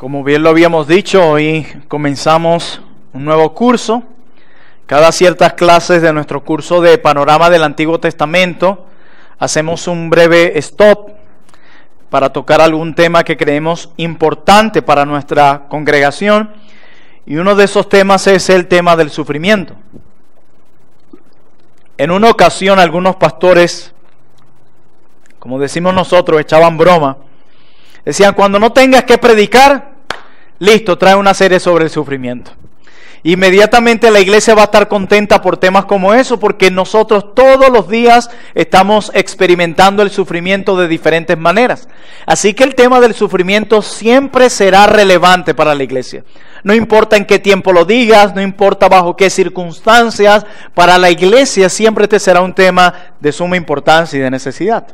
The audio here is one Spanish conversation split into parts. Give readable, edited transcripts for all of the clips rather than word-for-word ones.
Como bien lo habíamos dicho, hoy comenzamos un nuevo curso. Cada ciertas clases de nuestro curso de Panorama del Antiguo Testamento, hacemos un breve stop para tocar algún tema que creemos importante para nuestra congregación. Y uno de esos temas es el tema del sufrimiento. En una ocasión algunos pastores, como decimos nosotros, echaban broma. Decían, cuando no tengas que predicar, listo, trae una serie sobre el sufrimiento. Inmediatamente la iglesia va a estar contenta por temas como eso, porque nosotros todos los días estamos experimentando el sufrimiento de diferentes maneras. Así que el tema del sufrimiento siempre será relevante para la iglesia. No importa en qué tiempo lo digas, no importa bajo qué circunstancias, para la iglesia siempre este será un tema de suma importancia y de necesidad.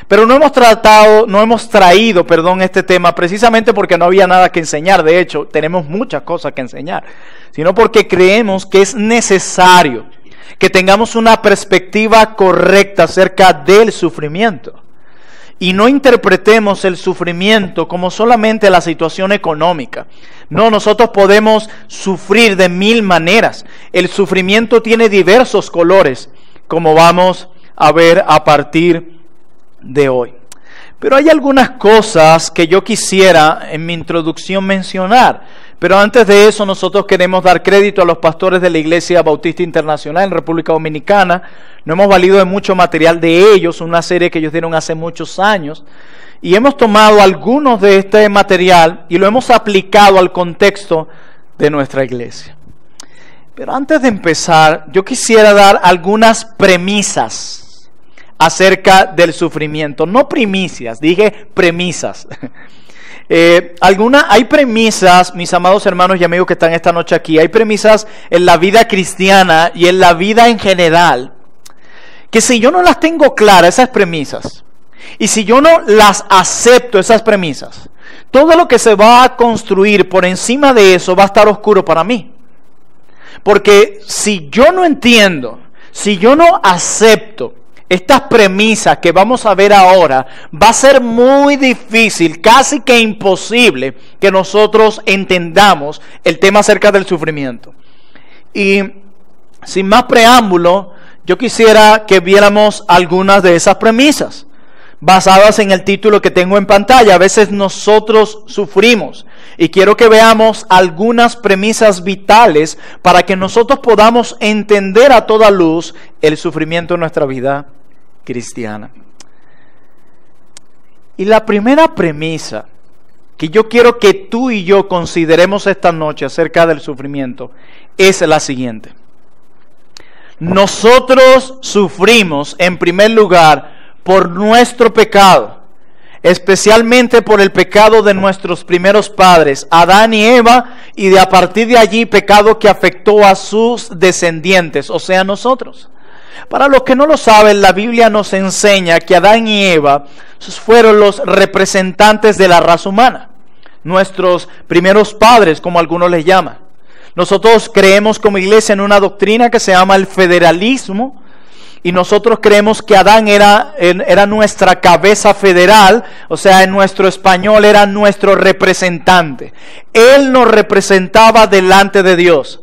Pero no hemos traído este tema precisamente porque no había nada que enseñar. De hecho, tenemos muchas cosas que enseñar, sino porque creemos que es necesario que tengamos una perspectiva correcta acerca del sufrimiento. Y no interpretemos el sufrimiento como solamente la situación económica. No, nosotros podemos sufrir de mil maneras. El sufrimiento tiene diversos colores, como vamos a ver a partir de hoy. Pero hay algunas cosas que yo quisiera en mi introducción mencionar. Pero antes de eso, nosotros queremos dar crédito a los pastores de la Iglesia Bautista Internacional en República Dominicana. Nos hemos valido de mucho material de ellos, una serie que ellos dieron hace muchos años. Y hemos tomado algunos de este material y lo hemos aplicado al contexto de nuestra iglesia. Pero antes de empezar, yo quisiera dar algunas premisas acerca del sufrimiento. No primicias, dije premisas. Hay premisas, mis amados hermanos y amigos que están esta noche aquí, hay premisas en la vida cristiana y en la vida en general, que si yo no las tengo claras, esas premisas, y si yo no las acepto, esas premisas, todo lo que se va a construir por encima de eso va a estar oscuro para mí. Porque si yo no entiendo, si yo no acepto estas premisas que vamos a ver ahora, va a ser muy difícil, casi que imposible, que nosotros entendamos el tema acerca del sufrimiento. Y sin más preámbulo, yo quisiera que viéramos algunas de esas premisas, basadas en el título que tengo en pantalla. A veces nosotros sufrimos, y quiero que veamos algunas premisas vitales para que nosotros podamos entender a toda luz el sufrimiento en nuestra vida cristiana. Y la primera premisa que yo quiero que tú y yo consideremos esta noche acerca del sufrimiento es la siguiente. Nosotros sufrimos en primer lugar por nuestro pecado, especialmente por el pecado de nuestros primeros padres, Adán y Eva, y de a partir de allí pecado que afectó a sus descendientes, o sea, nosotros. Para los que no lo saben, la Biblia nos enseña que Adán y Eva fueron los representantes de la raza humana, nuestros primeros padres, como algunos les llaman. Nosotros creemos como iglesia en una doctrina que se llama el federalismo, y nosotros creemos que Adán era nuestra cabeza federal, o sea, en nuestro español era nuestro representante. Él nos representaba delante de Dios.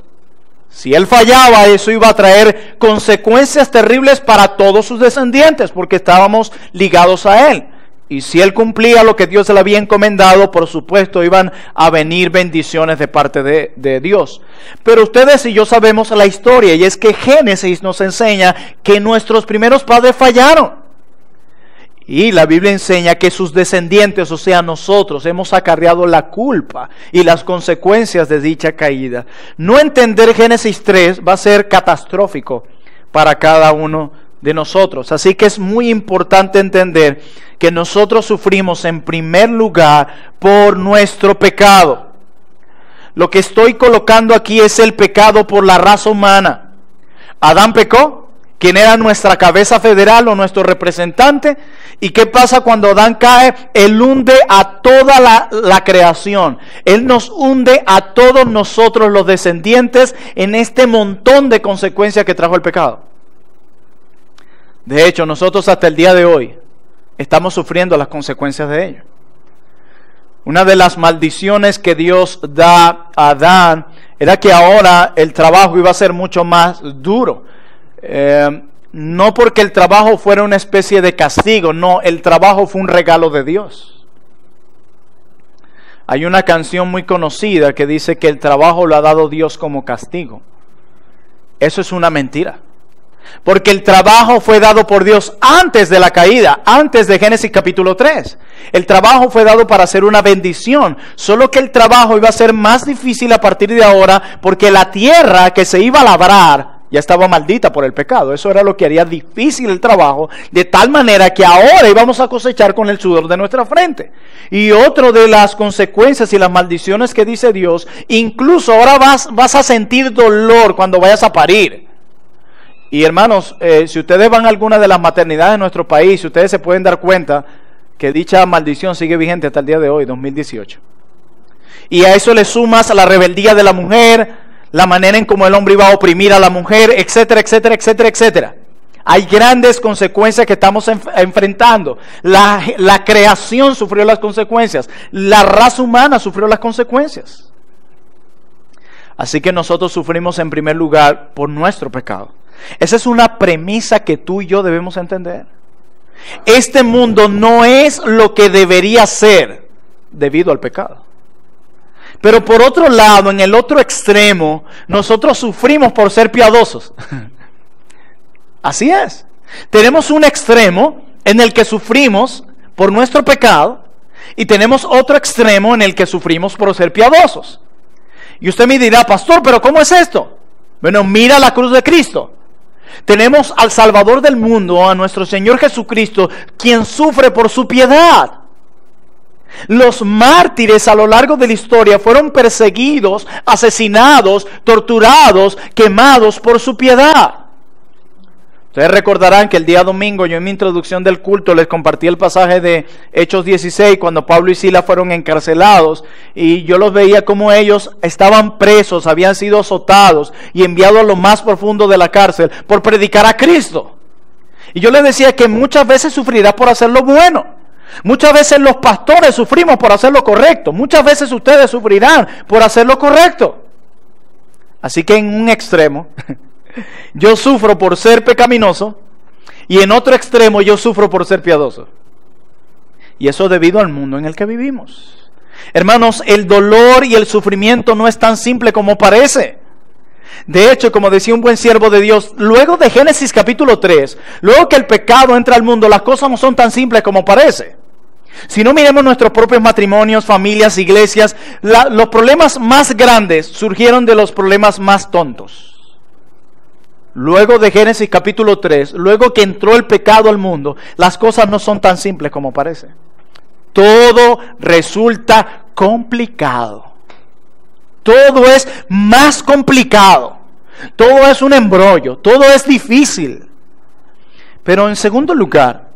Si él fallaba, eso iba a traer consecuencias terribles para todos sus descendientes, porque estábamos ligados a él. Y si él cumplía lo que Dios le había encomendado, por supuesto, iban a venir bendiciones de parte de Dios. Pero ustedes y yo sabemos la historia, y es que Génesis nos enseña que nuestros primeros padres fallaron. Y la Biblia enseña que sus descendientes, o sea, nosotros, hemos acarreado la culpa y las consecuencias de dicha caída. No entender Génesis 3 va a ser catastrófico para cada uno de nosotros. Así que es muy importante entender que nosotros sufrimos en primer lugar por nuestro pecado. Lo que estoy colocando aquí es el pecado por la raza humana. Adán pecó, quien era nuestra cabeza federal o nuestro representante. ¿Y qué pasa cuando Adán cae? Él hunde a toda la creación. Él nos hunde a todos nosotros los descendientes en este montón de consecuencias que trajo el pecado. De hecho, nosotros hasta el día de hoy estamos sufriendo las consecuencias de ello. Una de las maldiciones que Dios da a Adán era que ahora el trabajo iba a ser mucho más duro. No porque el trabajo fuera una especie de castigo, no, el trabajo fue un regalo de Dios. Hay una canción muy conocida que dice que el trabajo lo ha dado Dios como castigo. Eso es una mentira. Porque el trabajo fue dado por Dios antes de la caída, antes de Génesis capítulo 3. El trabajo fue dado para hacer una bendición, solo que el trabajo iba a ser más difícil a partir de ahora, porque la tierra que se iba a labrar ya estaba maldita por el pecado. Eso era lo que haría difícil el trabajo, de tal manera que ahora íbamos a cosechar con el sudor de nuestra frente. Y otro de las consecuencias y las maldiciones que dice Dios, incluso ahora vas a sentir dolor cuando vayas a parir. Y hermanos, si ustedes van a alguna de las maternidades de nuestro país, ustedes se pueden dar cuenta que dicha maldición sigue vigente hasta el día de hoy, 2018. Y a eso le sumas a la rebeldía de la mujer, la manera en cómo el hombre iba a oprimir a la mujer, etcétera, etcétera, etcétera, etcétera. Hay grandes consecuencias que estamos enfrentando. La creación sufrió las consecuencias. La raza humana sufrió las consecuencias. Así que nosotros sufrimos en primer lugar por nuestro pecado. Esa es una premisa que tú y yo debemos entender. Este mundo no es lo que debería ser debido al pecado. Pero por otro lado, en el otro extremo, nosotros sufrimos por ser piadosos. Así es. Tenemos un extremo en el que sufrimos por nuestro pecado y tenemos otro extremo en el que sufrimos por ser piadosos. Y usted me dirá, pastor, ¿pero cómo es esto? Bueno, mira la cruz de Cristo. Tenemos al Salvador del mundo, a nuestro Señor Jesucristo, quien sufre por su piedad. Los mártires a lo largo de la historia fueron perseguidos, asesinados, torturados, quemados por su piedad. Ustedes recordarán que el día domingo yo en mi introducción del culto les compartí el pasaje de Hechos 16 cuando Pablo y Silas fueron encarcelados y yo los veía como ellos estaban presos, habían sido azotados y enviados a lo más profundo de la cárcel por predicar a Cristo. Y yo les decía que muchas veces sufrirá por hacer lo bueno. Muchas veces los pastores sufrimos por hacer lo correcto. Muchas veces ustedes sufrirán por hacer lo correcto. Así que en un extremo yo sufro por ser pecaminoso y en otro extremo yo sufro por ser piadoso. Y eso debido al mundo en el que vivimos. Hermanos, el dolor y el sufrimiento no es tan simple como parece. De hecho, como decía un buen siervo de Dios, luego de Génesis capítulo 3, luego que el pecado entra al mundo, las cosas no son tan simples como parece. Si no miremos nuestros propios matrimonios, familias, iglesias, los problemas más grandes surgieron de los problemas más tontos. Luego de Génesis capítulo 3, luego que entró el pecado al mundo, las cosas no son tan simples como parece. Todo resulta complicado. Todo es más complicado. Todo es un embrollo. Todo es difícil. Pero en segundo lugar,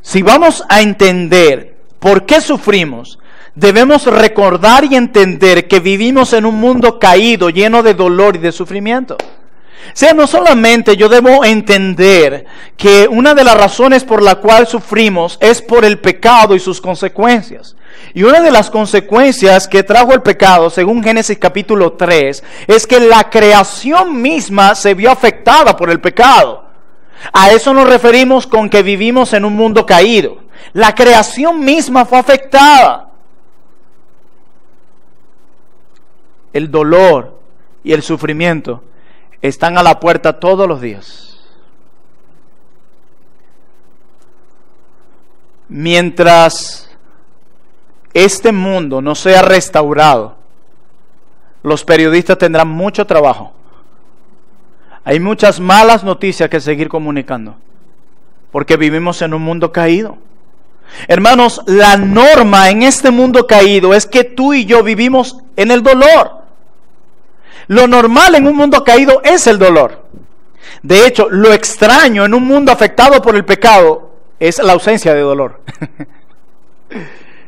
si vamos a entender por qué sufrimos, debemos recordar y entender que vivimos en un mundo caído, lleno de dolor y de sufrimiento. O sea, no solamente yo debo entender que una de las razones por la cual sufrimos es por el pecado y sus consecuencias. Y una de las consecuencias que trajo el pecado, según Génesis capítulo 3, es que la creación misma se vio afectada por el pecado. A eso nos referimos con que vivimos en un mundo caído. La creación misma fue afectada. El dolor y el sufrimiento están a la puerta todos los días. Mientras este mundo no sea restaurado, los periodistas tendrán mucho trabajo. Hay muchas malas noticias que seguir comunicando, porque vivimos en un mundo caído. Hermanos, la norma en este mundo caído es que tú y yo vivimos en el dolor. Lo normal en un mundo caído es el dolor. De hecho, lo extraño en un mundo afectado por el pecado es la ausencia de dolor.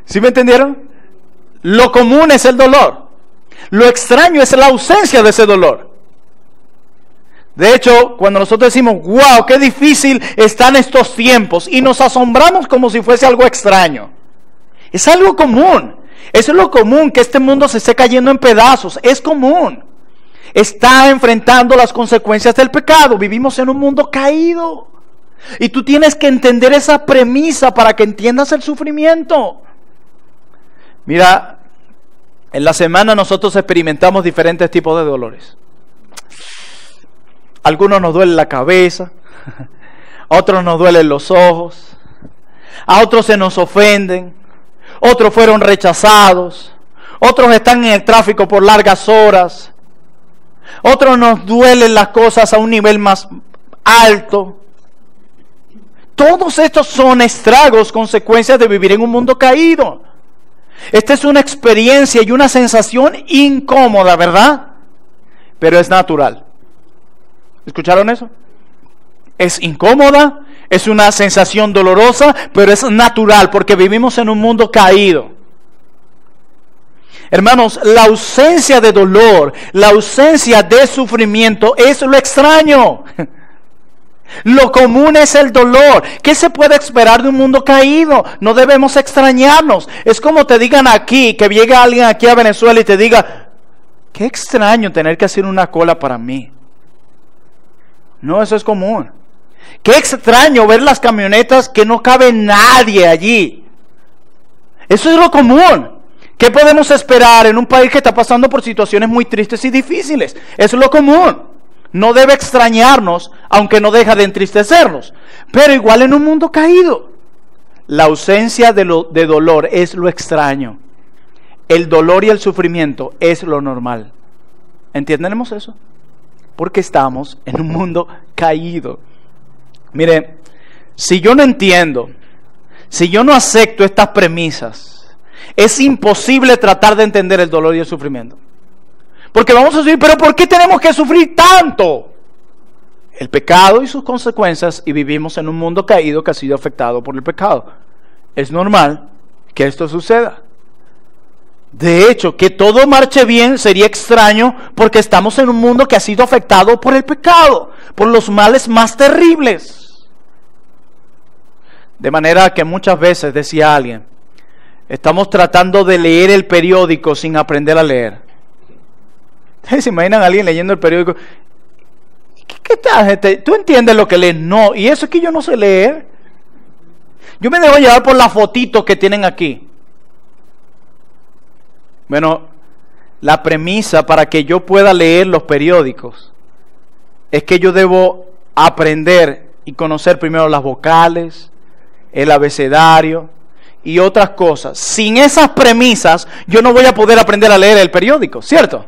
¿Sí me entendieron? Lo común es el dolor. Lo extraño es la ausencia de ese dolor. De hecho, cuando nosotros decimos, wow, qué difícil están estos tiempos, y nos asombramos como si fuese algo extraño. Es algo común. Eso es lo común, que este mundo se esté cayendo en pedazos. Es común. Está enfrentando las consecuencias del pecado. Vivimos en un mundo caído. Y tú tienes que entender esa premisa para que entiendas el sufrimiento. Mira, en la semana nosotros experimentamos diferentes tipos de dolores. Algunos nos duele la cabeza, a otros nos duelen los ojos, a otros se nos ofenden, otros fueron rechazados, otros están en el tráfico por largas horas, otros nos duelen las cosas a un nivel más alto. Todos estos son estragos, consecuencias de vivir en un mundo caído. Esta es una experiencia y una sensación incómoda, ¿verdad? Pero es natural. ¿Escucharon eso? Es incómoda, es una sensación dolorosa, pero es natural porque vivimos en un mundo caído. Hermanos, la ausencia de dolor, la ausencia de sufrimiento es lo extraño. Lo común es el dolor. ¿Qué se puede esperar de un mundo caído? No debemos extrañarnos. Es como te digan aquí, que llegue alguien aquí a Venezuela y te diga, qué extraño tener que hacer una cola para mí. No, eso es común. Qué extraño ver las camionetas que no cabe nadie allí. Eso es lo común. ¿Qué podemos esperar en un país que está pasando por situaciones muy tristes y difíciles? Eso es lo común. No debe extrañarnos, aunque no deja de entristecernos. Pero igual en un mundo caído, la ausencia de dolor es lo extraño. El dolor y el sufrimiento es lo normal. ¿Entendemos eso? Porque estamos en un mundo caído. Mire, si yo no entiendo, si yo no acepto estas premisas, es imposible tratar de entender el dolor y el sufrimiento. Porque vamos a decir, pero ¿por qué tenemos que sufrir tanto? El pecado y sus consecuencias, y vivimos en un mundo caído que ha sido afectado por el pecado. Es normal que esto suceda. De hecho, que todo marche bien sería extraño porque estamos en un mundo que ha sido afectado por el pecado, por los males más terribles. De manera que muchas veces, decía alguien, estamos tratando de leer el periódico sin aprender a leer. ¿Se imaginan a alguien leyendo el periódico? ¿Qué tal? ¿Tú entiendes lo que lees? No, y eso es que yo no sé leer. Yo me debo llevar por las fotitos que tienen aquí. Bueno, la premisa para que yo pueda leer los periódicos es que yo debo aprender y conocer primero las vocales, el abecedario y otras cosas. Sin esas premisas, yo no voy a poder aprender a leer el periódico, ¿cierto?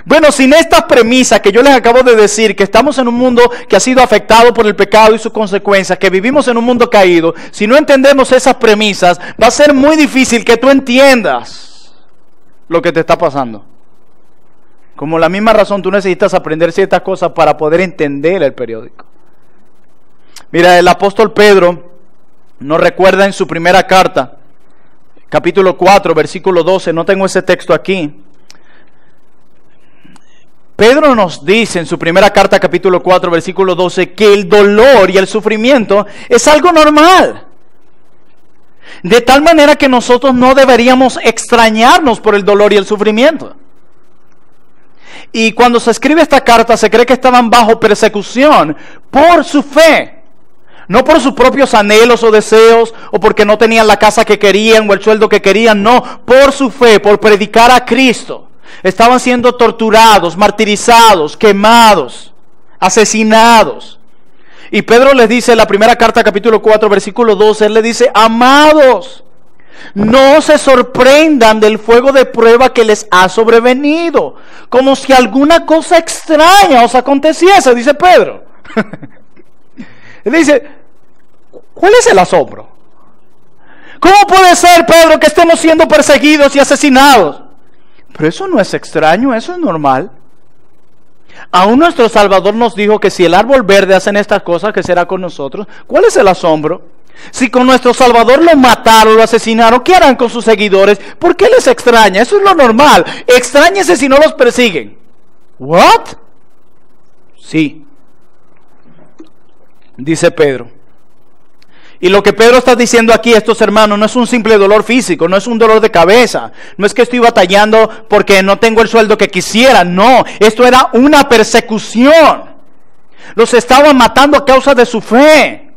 Bueno, sin estas premisas que yo les acabo de decir, que estamos en un mundo que ha sido afectado por el pecado y sus consecuencias, que vivimos en un mundo caído, si no entendemos esas premisas, va a ser muy difícil que tú entiendas lo que te está pasando. Como la misma razón, tú necesitas aprender ciertas cosas para poder entender el periódico. Mira, el apóstol Pedro nos recuerda en su primera carta, capítulo 4, versículo 12, no tengo ese texto aquí. Pedro nos dice en su primera carta, capítulo 4, versículo 12, que el dolor y el sufrimiento es algo normal. De tal manera que nosotros no deberíamos extrañarnos por el dolor y el sufrimiento. Y cuando se escribe esta carta, se cree que estaban bajo persecución por su fe. No por sus propios anhelos o deseos, o porque no tenían la casa que querían o el sueldo que querían, no, por su fe, por predicar a Cristo. Estaban siendo torturados, martirizados, quemados, asesinados. Y Pedro les dice en la primera carta, capítulo 4, versículo 12, él le dice, amados, no se sorprendan del fuego de prueba que les ha sobrevenido, como si alguna cosa extraña os aconteciese, dice Pedro. Él dice, ¿cuál es el asombro? ¿Cómo puede ser, Pedro, que estemos siendo perseguidos y asesinados? Pero eso no es extraño, eso es normal. Aún nuestro Salvador nos dijo que si el árbol verde hacen estas cosas, ¿qué será con nosotros? ¿Cuál es el asombro? Si con nuestro Salvador lo mataron, lo asesinaron, ¿qué harán con sus seguidores? ¿Por qué les extraña? Eso es lo normal. Extrañese si no los persiguen. ¿What? Sí. Dice Pedro. Y lo que Pedro está diciendo aquí a estos hermanos no es un simple dolor físico, no es un dolor de cabeza, no es que estoy batallando porque no tengo el sueldo que quisiera, no, esto era una persecución. Los estaban matando a causa de su fe.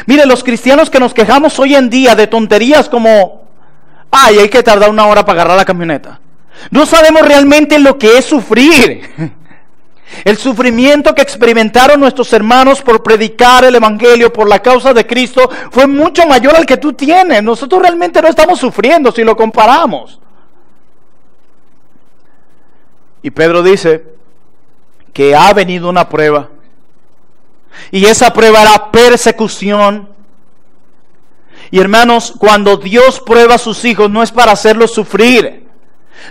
Mire, los cristianos que nos quejamos hoy en día de tonterías como, ay, hay que tardar 1 hora para agarrar la camioneta. No sabemos realmente lo que es sufrir. El sufrimiento que experimentaron nuestros hermanos por predicar el evangelio por la causa de Cristo fue mucho mayor al que tú tienes. Nosotros realmente no estamos sufriendo si lo comparamos. Y Pedro dice que ha venido una prueba. Y esa prueba era persecución. Y hermanos, cuando Dios prueba a sus hijos no es para hacerlos sufrir.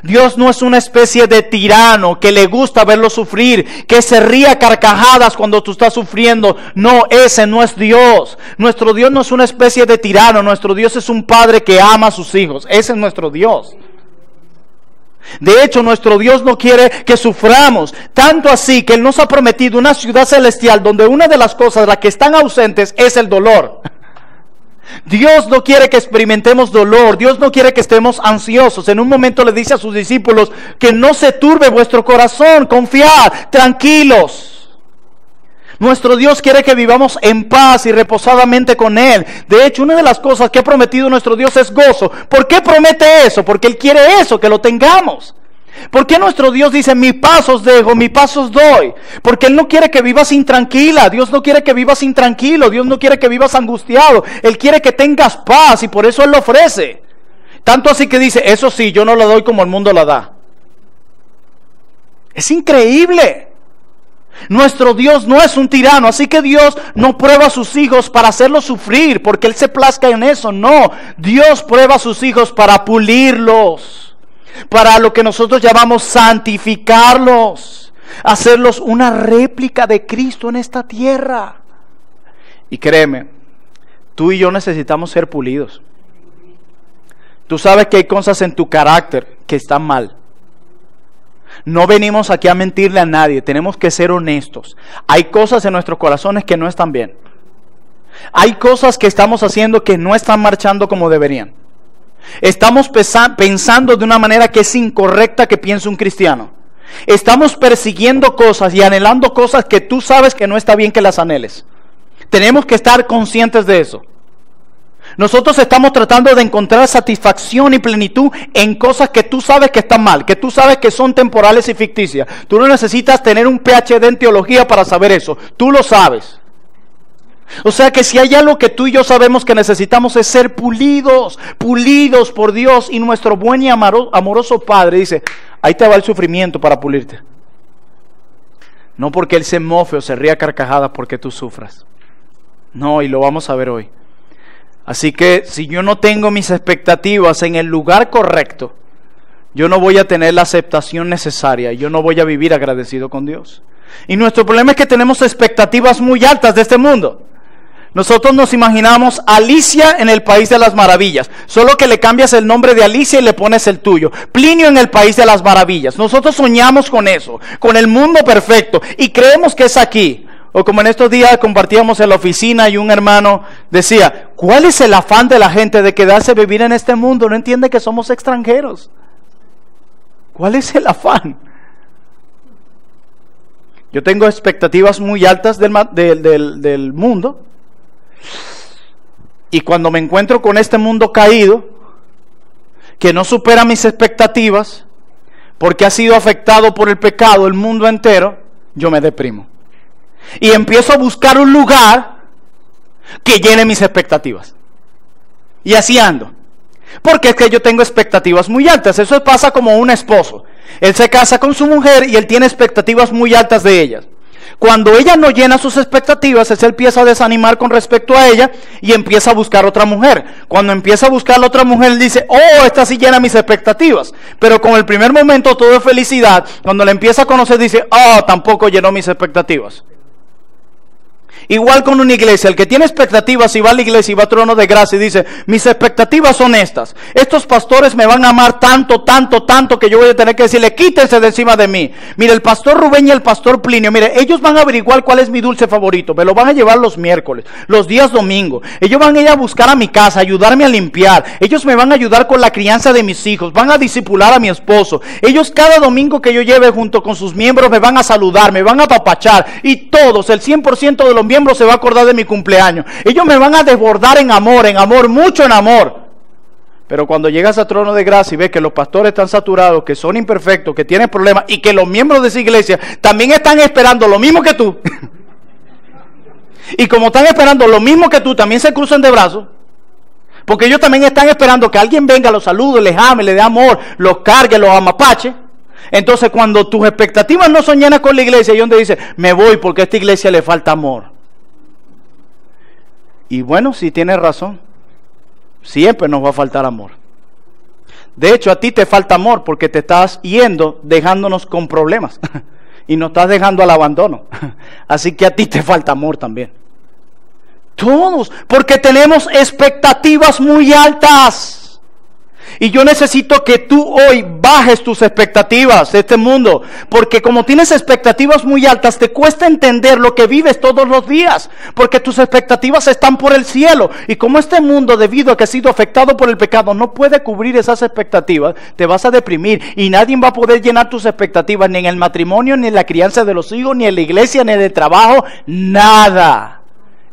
Dios no es una especie de tirano que le gusta verlo sufrir, que se ríe a carcajadas cuando tú estás sufriendo. No, ese no es Dios. Nuestro Dios no es una especie de tirano. Nuestro Dios es un padre que ama a sus hijos. Ese es nuestro Dios. De hecho, nuestro Dios no quiere que suframos. Tanto así que Él nos ha prometido una ciudad celestial donde una de las cosas de las que están ausentes es el dolor. Dios no quiere que experimentemos dolor. Dios no quiere que estemos ansiosos. En un momento le dice a sus discípulos que no se turbe vuestro corazón. Confiad, tranquilos. Nuestro Dios quiere que vivamos en paz y reposadamente con Él. De hecho, una de las cosas que ha prometido nuestro Dios es gozo. ¿Por qué promete eso? Porque Él quiere eso, que lo tengamos. ¿Por qué nuestro Dios dice, mi paz os dejo, mi paz os doy? Porque Él no quiere que vivas intranquila. Dios no quiere que vivas intranquilo. Dios no quiere que vivas angustiado. Él quiere que tengas paz y por eso Él lo ofrece. Tanto así que dice, eso sí, yo no lo doy como el mundo la da. Es increíble. Nuestro Dios no es un tirano, así que Dios no prueba a sus hijos para hacerlos sufrir, porque Él se plazca en eso. No, Dios prueba a sus hijos para pulirlos. Para lo que nosotros llamamos santificarlos, hacerlos una réplica de Cristo en esta tierra. Y créeme, tú y yo necesitamos ser pulidos. Tú sabes que hay cosas en tu carácter que están mal. No venimos aquí a mentirle a nadie, tenemos que ser honestos. Hay cosas en nuestros corazones que no están bien. Hay cosas que estamos haciendo que no están marchando como deberían. Estamos pensando de una manera que es incorrecta que piensa un cristiano. Estamos persiguiendo cosas y anhelando cosas que tú sabes que no está bien que las anheles. Tenemos que estar conscientes de eso. Nosotros estamos tratando de encontrar satisfacción y plenitud en cosas que tú sabes que están mal, que tú sabes que son temporales y ficticias. Tú no necesitas tener un PhD en teología para saber eso. Tú lo sabes. O sea que si hay algo que tú y yo sabemos que necesitamos es ser pulidos por Dios, y nuestro buen y amoroso Padre dice, ahí te va el sufrimiento para pulirte. No porque Él se mofe o se ría a carcajadas porque tú sufras. No, y lo vamos a ver hoy. Así que si yo no tengo mis expectativas en el lugar correcto, yo no voy a tener la aceptación necesaria, yo no voy a vivir agradecido con Dios. Y nuestro problema es que tenemos expectativas muy altas de este mundo. Nosotros nos imaginamos Alicia en el País de las Maravillas, solo que le cambias el nombre de Alicia y le pones el tuyo. Plinio en el País de las Maravillas. Nosotros soñamos con eso, con el mundo perfecto, y creemos que es aquí. O como en estos días compartíamos en la oficina y un hermano decía, ¿cuál es el afán de la gente de quedarse a vivir en este mundo? No entiende que somos extranjeros. ¿Cuál es el afán? Yo tengo expectativas muy altas del mundo. Y cuando me encuentro con este mundo caído, que no supera mis expectativas, porque ha sido afectado por el pecado el mundo entero, yo me deprimo. Y empiezo a buscar un lugar que llene mis expectativas. Y así ando. Porque es que yo tengo expectativas muy altas. Eso pasa como un esposo. Él se casa con su mujer y él tiene expectativas muy altas de ella. Cuando ella no llena sus expectativas, él empieza a desanimar con respecto a ella y empieza a buscar otra mujer. Cuando empieza a buscar a la otra mujer, él dice, oh, esta sí llena mis expectativas. Pero con el primer momento todo es felicidad. Cuando la empieza a conocer, dice, oh, tampoco llenó mis expectativas. Igual con una iglesia, el que tiene expectativas y va a la iglesia y va a trono de gracia y dice, mis expectativas son estas, estos pastores me van a amar tanto, tanto, tanto que yo voy a tener que decirle, quítense de encima de mí. Mire, el pastor Rubén y el pastor Plinio, mire, ellos van a averiguar cuál es mi dulce favorito, me lo van a llevar los miércoles, los días domingo, ellos van a ir a buscar a mi casa, ayudarme a limpiar, ellos me van a ayudar con la crianza de mis hijos, van a discipular a mi esposo, ellos cada domingo que yo lleve junto con sus miembros me van a saludar, me van a apapachar, y todos, el 100% de los miembros se va a acordar de mi cumpleaños. Ellos me van a desbordar en amor, mucho en amor. Pero cuando llegas a trono de gracia y ves que los pastores están saturados, que son imperfectos, que tienen problemas y que los miembros de esa iglesia también están esperando lo mismo que tú, y como están esperando lo mismo que tú, también se cruzan de brazos, porque ellos también están esperando que alguien venga, los salude, les ame, les dé amor, los cargue, los amapache. Entonces cuando tus expectativas no son llenas con la iglesia, y donde dice, me voy porque a esta iglesia le falta amor. Y bueno, si tienes razón, siempre nos va a faltar amor. De hecho, a ti te falta amor porque te estás yendo dejándonos con problemas y nos estás dejando al abandono. Así que a ti te falta amor también. Todos, porque tenemos expectativas muy altas. Y yo necesito que tú hoy bajes tus expectativas de este mundo, porque como tienes expectativas muy altas, te cuesta entender lo que vives todos los días, porque tus expectativas están por el cielo. Y como este mundo, debido a que ha sido afectado por el pecado, no puede cubrir esas expectativas, te vas a deprimir y nadie va a poder llenar tus expectativas, ni en el matrimonio, ni en la crianza de los hijos, ni en la iglesia, ni en el trabajo, nada.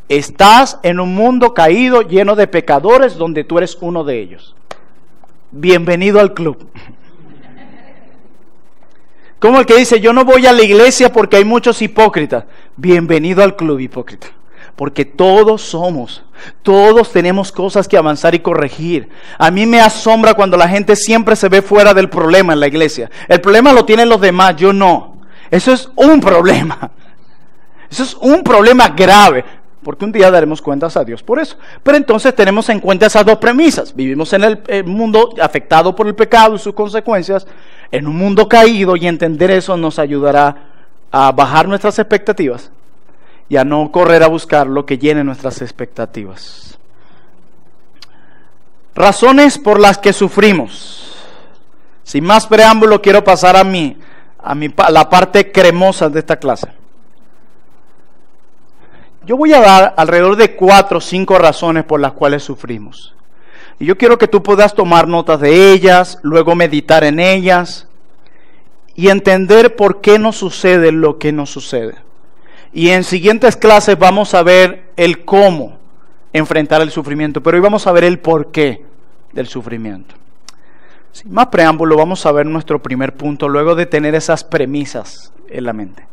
Estás en un mundo caído, lleno de pecadores, donde tú eres uno de ellos. Bienvenido al club. Como el que dice, yo no voy a la iglesia porque hay muchos hipócritas. Bienvenido al club, hipócrita. Porque todos tenemos cosas que avanzar y corregir. A mí me asombra cuando la gente siempre se ve fuera del problema en la iglesia. El problema lo tienen los demás, yo no. Eso es un problema. Eso es un problema grave. Porque un día daremos cuentas a Dios por eso. Pero entonces tenemos en cuenta esas dos premisas. Vivimos en el mundo afectado por el pecado y sus consecuencias, en un mundo caído, y entender eso nos ayudará a bajar nuestras expectativas y a no correr a buscar lo que llene nuestras expectativas. Razones por las que sufrimos. Sin más preámbulo, quiero pasar a la parte cremosa de esta clase. Yo voy a dar alrededor de 4 o 5 razones por las cuales sufrimos. Y yo quiero que tú puedas tomar notas de ellas, luego meditar en ellas y entender por qué nos sucede lo que nos sucede. Y en siguientes clases vamos a ver el cómo enfrentar el sufrimiento, pero hoy vamos a ver el porqué del sufrimiento. Sin más preámbulo, vamos a ver nuestro primer punto, luego de tener esas premisas en la mente.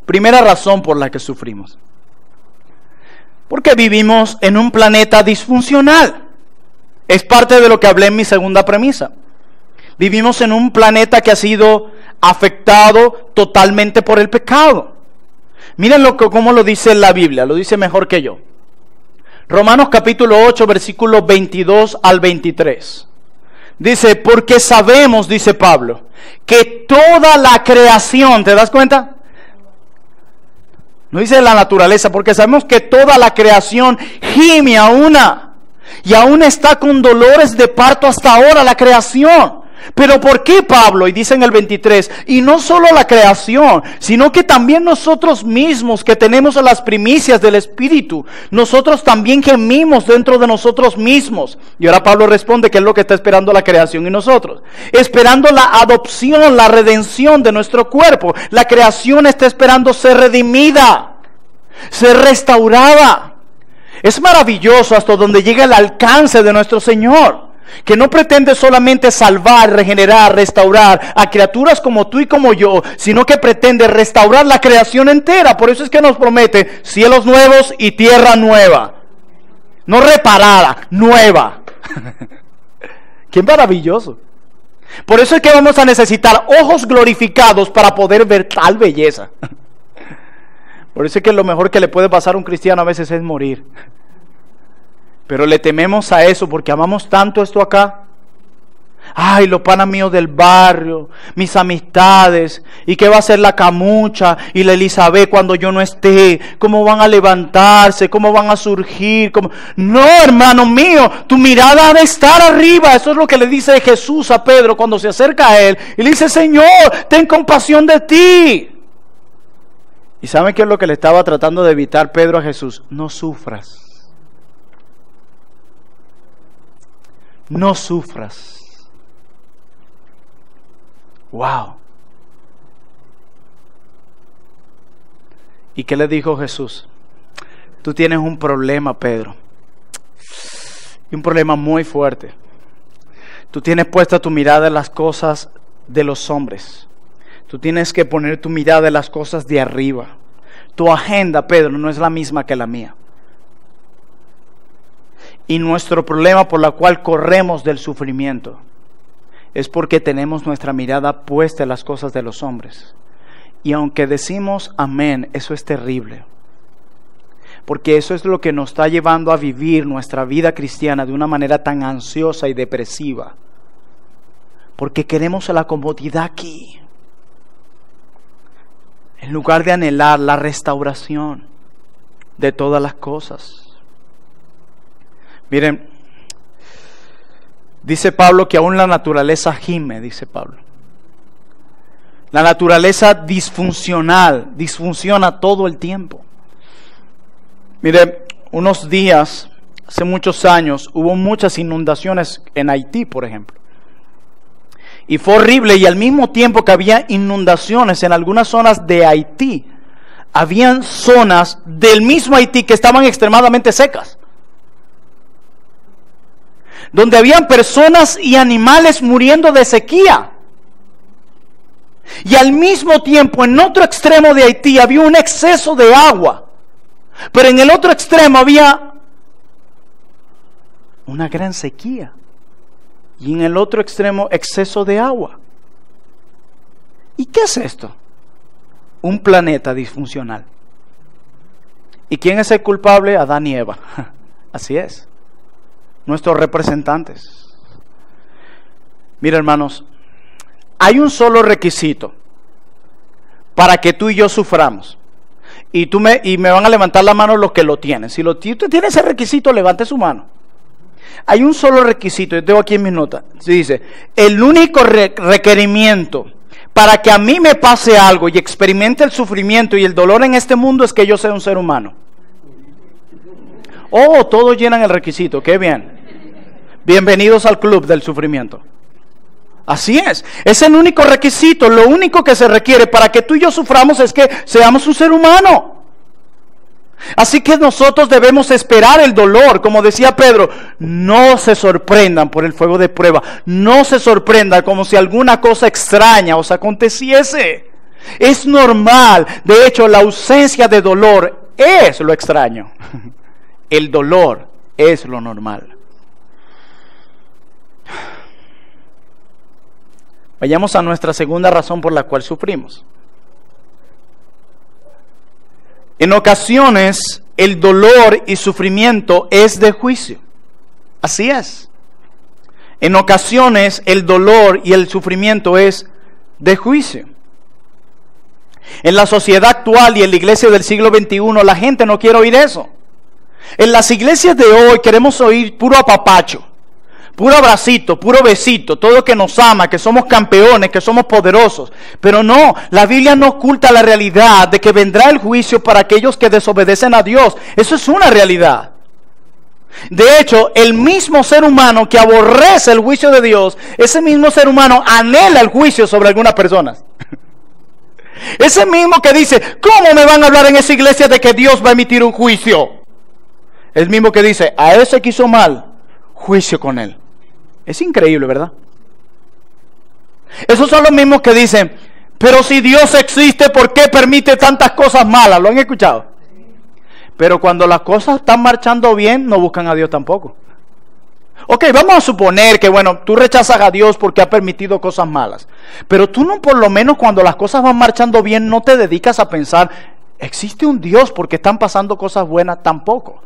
Primera razón por la que sufrimos. Porque vivimos en un planeta disfuncional. Es parte de lo que hablé en mi segunda premisa. Vivimos en un planeta que ha sido afectado totalmente por el pecado. Miren cómo lo dice la Biblia, lo dice mejor que yo. Romanos capítulo 8, versículos 22 al 23. Dice, porque sabemos, dice Pablo, que toda la creación, ¿te das cuenta? No dice la naturaleza, porque sabemos que toda la creación gime a una, y aún está con dolores de parto hasta ahora la creación. Pero ¿por qué, Pablo? Y dice en el 23, y no solo la creación, sino que también nosotros mismos que tenemos las primicias del Espíritu, nosotros también gemimos dentro de nosotros mismos. Y ahora Pablo responde que es lo que está esperando la creación y nosotros. Esperando la adopción, la redención de nuestro cuerpo. La creación está esperando ser redimida, ser restaurada. Es maravilloso hasta donde llega el alcance de nuestro Señor, que no pretende solamente salvar, regenerar, restaurar a criaturas como tú y como yo, sino que pretende restaurar la creación entera. Por eso es que nos promete cielos nuevos y tierra nueva. No reparada, nueva. ¡Qué maravilloso! Por eso es que vamos a necesitar ojos glorificados para poder ver tal belleza. Por eso es que lo mejor que le puede pasar a un cristiano a veces es morir. Pero le tememos a eso porque amamos tanto esto acá. Ay, los panas míos del barrio, mis amistades, y qué va a hacer la Camucha y la Elizabeth cuando yo no esté, cómo van a levantarse, cómo van a surgir. No, hermano mío, tu mirada ha de estar arriba. Eso es lo que le dice Jesús a Pedro cuando se acerca a él y le dice: Señor, ten compasión de ti. ¿Y saben qué es lo que le estaba tratando de evitar Pedro a Jesús? No sufras. No sufras. Wow. ¿Y qué le dijo Jesús? Tú tienes un problema, Pedro. Y un problema muy fuerte. Tú tienes puesta tu mirada en las cosas de los hombres. Tú tienes que poner tu mirada en las cosas de arriba. Tu agenda, Pedro, no es la misma que la mía. Y nuestro problema por la cual corremos del sufrimiento es porque tenemos nuestra mirada puesta en las cosas de los hombres. Y aunque decimos amén, eso es terrible. Porque eso es lo que nos está llevando a vivir nuestra vida cristiana de una manera tan ansiosa y depresiva. Porque queremos la comodidad aquí, en lugar de anhelar la restauración de todas las cosas. Miren, dice Pablo que aún la naturaleza gime, dice Pablo. La naturaleza disfunciona todo el tiempo. Mire, unos días, hace muchos años, hubo muchas inundaciones en Haití, por ejemplo. Y fue horrible, y al mismo tiempo que había inundaciones en algunas zonas de Haití, habían zonas del mismo Haití que estaban extremadamente secas, donde habían personas y animales muriendo de sequía. Y al mismo tiempo, en otro extremo de Haití había un exceso de agua, pero en el otro extremo había una gran sequía. Y en el otro extremo, exceso de agua. ¿Y qué es esto? Un planeta disfuncional. ¿Y quién es el culpable? Adán y Eva. Así es. Nuestros representantes. Mira, hermanos, hay un solo requisito para que tú y yo suframos. Y me van a levantar la mano los que lo tienen. Si usted tiene ese requisito, levante su mano. Hay un solo requisito, yo tengo aquí en mis notas. Se dice: el único requerimiento para que a mí me pase algo y experimente el sufrimiento y el dolor en este mundo es que yo sea un ser humano. Oh, todos llenan el requisito, qué bien. Bienvenidos al club del sufrimiento. Así es el único requisito. Lo único que se requiere para que tú y yo suframos es que seamos un ser humano. Así que nosotros debemos esperar el dolor. Como decía Pedro, no se sorprendan por el fuego de prueba. No se sorprendan como si alguna cosa extraña os aconteciese. Es normal. De hecho, la ausencia de dolor es lo extraño. El dolor es lo normal. Vayamos a nuestra segunda razón por la cual sufrimos. En ocasiones, el dolor y sufrimiento es de juicio. Así es. En ocasiones, el dolor y el sufrimiento es de juicio. En la sociedad actual y en la iglesia del siglo XXI, la gente no quiere oír eso. En las iglesias de hoy queremos oír puro apapacho, puro abracito, puro besito, todo que nos ama, que somos campeones, que somos poderosos. Pero no, la Biblia no oculta la realidad de que vendrá el juicio para aquellos que desobedecen a Dios. Eso es una realidad. De hecho, el mismo ser humano que aborrece el juicio de Dios, ese mismo ser humano anhela el juicio sobre algunas personas. Ese mismo que dice: ¿cómo me van a hablar en esa iglesia de que Dios va a emitir un juicio? El mismo que dice: a ese que hizo mal, juicio con él. Es increíble, ¿verdad? Esos son los mismos que dicen: pero si Dios existe, ¿por qué permite tantas cosas malas? ¿Lo han escuchado? Pero cuando las cosas están marchando bien, no buscan a Dios tampoco. Ok, vamos a suponer que, bueno, tú rechazas a Dios porque ha permitido cosas malas. Pero tú no, por lo menos cuando las cosas van marchando bien, no te dedicas a pensar: ¿existe un Dios porque están pasando cosas buenas? Tampoco.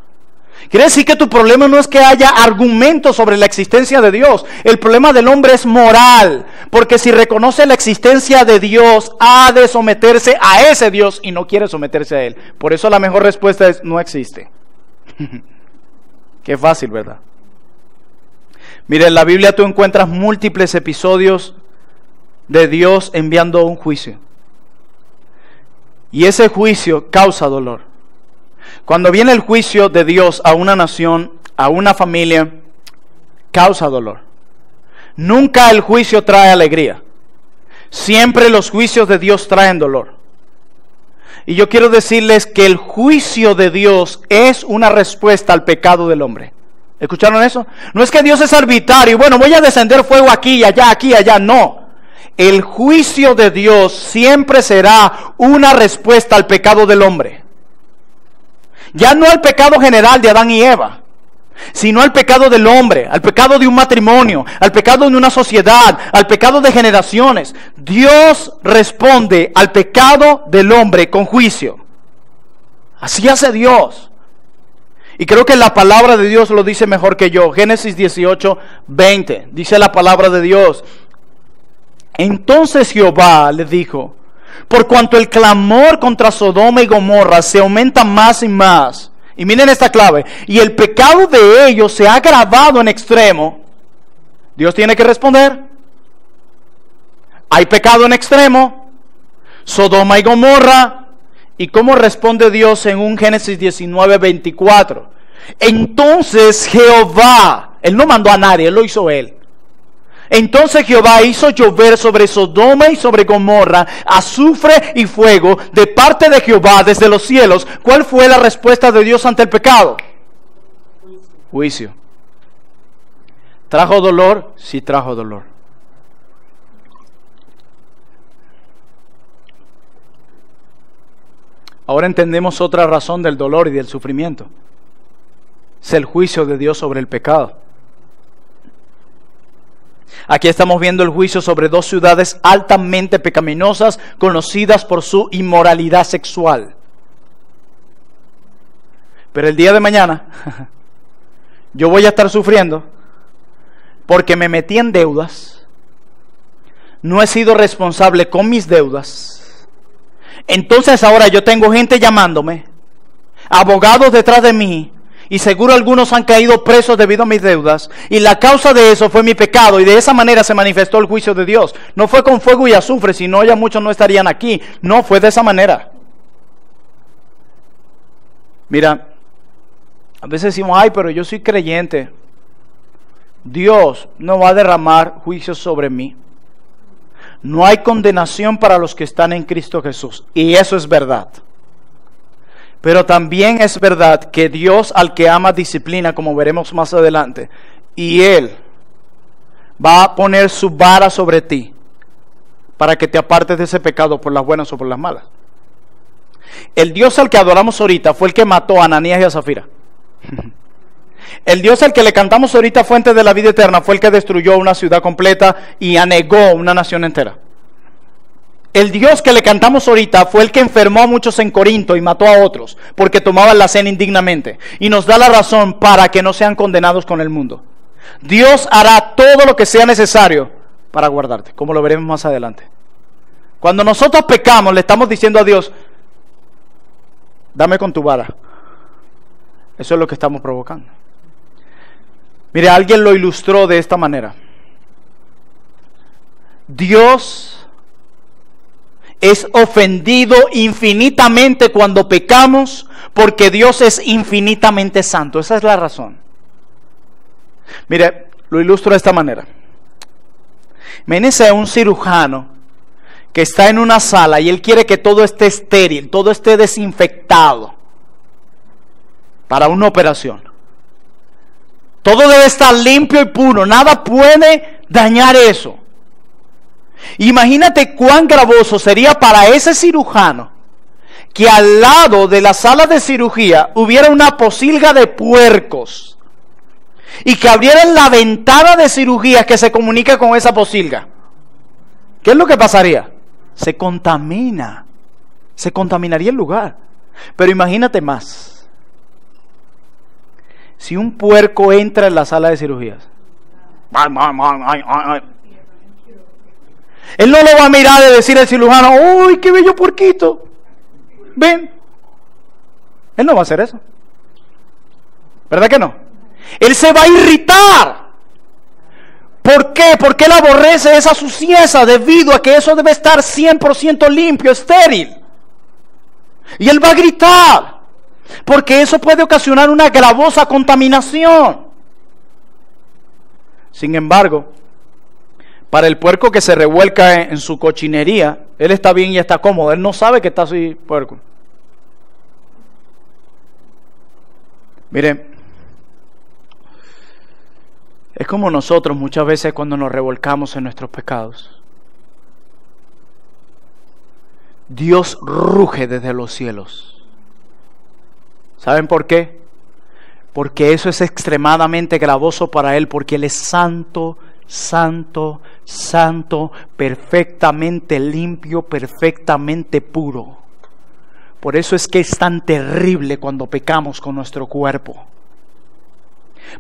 Quiere decir que tu problema no es que haya argumentos sobre la existencia de Dios. El problema del hombre es moral. Porque si reconoce la existencia de Dios, ha de someterse a ese Dios y no quiere someterse a Él. Por eso la mejor respuesta es: no existe. Qué fácil, ¿verdad? Mire, en la Biblia tú encuentras múltiples episodios de Dios enviando un juicio. Y ese juicio causa dolor. Cuando viene el juicio de Dios a una nación, a una familia, causa dolor. Nunca el juicio trae alegría. Siempre los juicios de Dios traen dolor. Y yo quiero decirles que el juicio de Dios es una respuesta al pecado del hombre. ¿Escucharon eso? No es que Dios es arbitrario. Bueno, voy a descender fuego aquí y allá. No. El juicio de Dios siempre será una respuesta al pecado del hombre. Ya no al pecado general de Adán y Eva, sino al pecado del hombre, al pecado de un matrimonio, al pecado de una sociedad, al pecado de generaciones. Dios responde al pecado del hombre con juicio. Así hace Dios. Y creo que la palabra de Dios lo dice mejor que yo. Génesis 18:20, dice la palabra de Dios: entonces Jehová le dijo: por cuanto el clamor contra Sodoma y Gomorra se aumenta más y más, y miren esta clave, y el pecado de ellos se ha agravado en extremo, Dios tiene que responder. Hay pecado en extremo, Sodoma y Gomorra. ¿Y cómo responde Dios en un Génesis 19:24? Entonces Jehová, Él no mandó a nadie, Él lo hizo Él. Entonces Jehová hizo llover sobre Sodoma y sobre Gomorra azufre y fuego de parte de Jehová desde los cielos. ¿Cuál fue la respuesta de Dios ante el pecado? Juicio. ¿Trajo dolor? Sí, trajo dolor. Ahora entendemos otra razón del dolor y del sufrimiento. Es el juicio de Dios sobre el pecado. Aquí estamos viendo el juicio sobre dos ciudades altamente pecaminosas, conocidas por su inmoralidad sexual. Pero el día de mañana, yo voy a estar sufriendo porque me metí en deudas, no he sido responsable con mis deudas. Entonces ahora yo tengo gente llamándome, abogados detrás de mí, y seguro algunos han caído presos debido a mis deudas. Y la causa de eso fue mi pecado. Y de esa manera se manifestó el juicio de Dios. No fue con fuego y azufre, si no ya muchos no estarían aquí. No, fue de esa manera. Mira, a veces decimos: ay, pero yo soy creyente. Dios no va a derramar juicios sobre mí. No hay condenación para los que están en Cristo Jesús. Y eso es verdad. Pero también es verdad que Dios al que ama disciplina, como veremos más adelante, y Él va a poner su vara sobre ti para que te apartes de ese pecado por las buenas o por las malas. El Dios al que adoramos ahorita fue el que mató a Ananías y a Zafira. El Dios al que le cantamos ahorita, fuente de la vida eterna, fue el que destruyó una ciudad completa y anegó una nación entera. El Dios que le cantamos ahorita fue el que enfermó a muchos en Corinto y mató a otros porque tomaban la cena indignamente. Y nos da la razón para que no sean condenados con el mundo. Dios hará todo lo que sea necesario para guardarte, como lo veremos más adelante. Cuando nosotros pecamos, le estamos diciendo a Dios: dame con tu vara. Eso es lo que estamos provocando. Mire, alguien lo ilustró de esta manera. Dios es ofendido infinitamente cuando pecamos, porque Dios es infinitamente santo. Esa es la razón. Mire, lo ilustro de esta manera. Imagínense a un cirujano que está en una sala y él quiere que todo esté estéril, todo esté desinfectado para una operación. Todo debe estar limpio y puro, nada puede dañar eso. Imagínate cuán gravoso sería para ese cirujano que al lado de la sala de cirugía hubiera una pocilga de puercos y que abrieran la ventana de cirugía que se comunica con esa pocilga. ¿Qué es lo que pasaría? Se contaminaría el lugar. Pero imagínate más. si un puerco entra en la sala de cirugías? Él no lo va a mirar y decir al cirujano, ¡uy, qué bello puerquito! Ven. Él no va a hacer eso. ¿Verdad que no? Él se va a irritar. ¿Por qué? Porque él aborrece esa suciedad debido a que eso debe estar 100% limpio, estéril. Y él va a gritar, porque eso puede ocasionar una gravosa contaminación. Sin embargo, para el puerco que se revuelca en su cochinería, él está bien y está cómodo. Él no sabe que está así puerco. Mire, es como nosotros muchas veces cuando nos revolcamos en nuestros pecados. Dios ruge desde los cielos. ¿Saben por qué? Porque eso es extremadamente gravoso para Él, porque Él es santo, santo, santo, perfectamente limpio, perfectamente puro. Por eso es que es tan terrible cuando pecamos con nuestro cuerpo.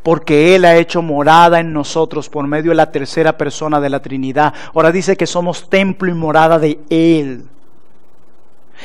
Porque Él ha hecho morada en nosotros por medio de la tercera persona de la Trinidad. Ahora dice que somos templo y morada de Él.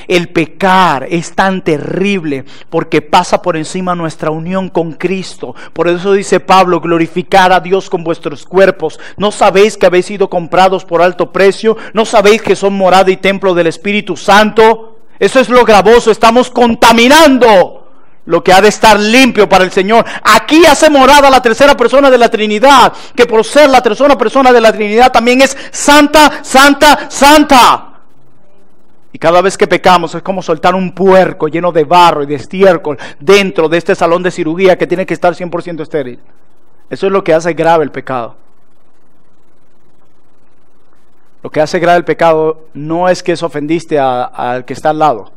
El pecar es tan terrible porque pasa por encima nuestra unión con Cristo. Por eso dice Pablo, glorificar a Dios con vuestros cuerpos. ¿No sabéis que habéis sido comprados por alto precio? ¿No sabéis que son morada y templo del Espíritu Santo? Eso es lo gravoso, estamos contaminando lo que ha de estar limpio para el Señor. Aquí hace morada la tercera persona de la Trinidad, que por ser la tercera persona de la Trinidad también es santa, santa, santa. Y cada vez que pecamos es como soltar un puerco lleno de barro y de estiércol dentro de este salón de cirugía que tiene que estar 100% estéril. Eso es lo que hace grave el pecado. Lo que hace grave el pecado no es que ofendiste al que está al lado,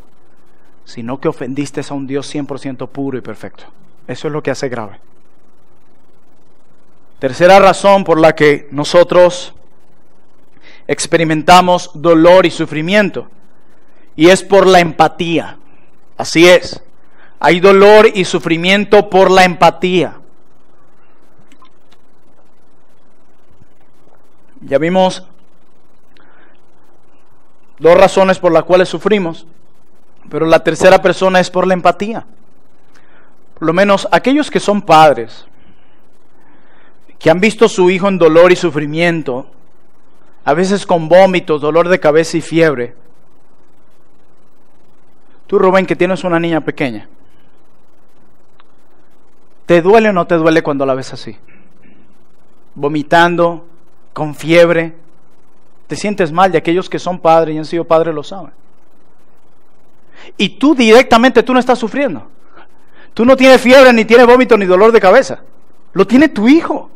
sino que ofendiste a un Dios 100% puro y perfecto. Eso es lo que hace grave. Tercera razón por la que nosotros experimentamos dolor y sufrimiento, y es por la empatía. Así es. Hay dolor y sufrimiento por la empatía. Ya vimos dos razones por las cuales sufrimos, pero la tercera persona es por la empatía. Por lo menos aquellos que son padres, que han visto a su hijo en dolor y sufrimiento, a veces con vómitos, dolor de cabeza y fiebre. Tú, Rubén, que tienes una niña pequeña, ¿te duele o no te duele cuando la ves así? Vomitando, con fiebre. Te sientes mal, y aquellos que son padres y han sido padres lo saben. Y tú directamente, tú no estás sufriendo. Tú no tienes fiebre, ni tienes vómito, ni dolor de cabeza. Lo tiene tu hijo.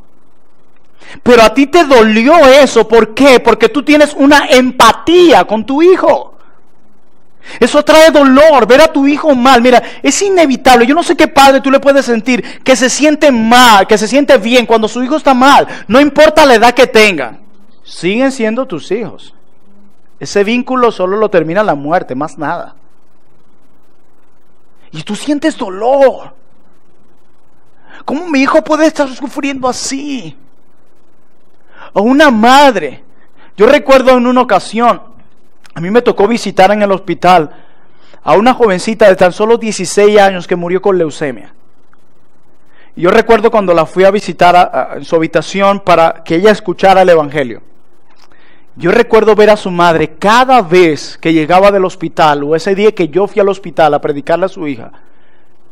Pero a ti te dolió eso. ¿Por qué? Porque tú tienes una empatía con tu hijo. Eso trae dolor, ver a tu hijo mal. Mira, es inevitable. Yo no sé qué padre tú le puedes sentir que se siente mal, que se siente bien cuando su hijo está mal. No importa la edad que tengan, siguen siendo tus hijos. Ese vínculo solo lo termina la muerte, más nada. Y tú sientes dolor. ¿Cómo mi hijo puede estar sufriendo así? O una madre. Yo recuerdo en una ocasión, a mí me tocó visitar en el hospital a una jovencita de tan solo 16 años que murió con leucemia. Y yo recuerdo cuando la fui a visitar en su habitación para que ella escuchara el evangelio. Yo recuerdo ver a su madre cada vez que llegaba del hospital, o ese día que yo fui al hospital a predicarle a su hija,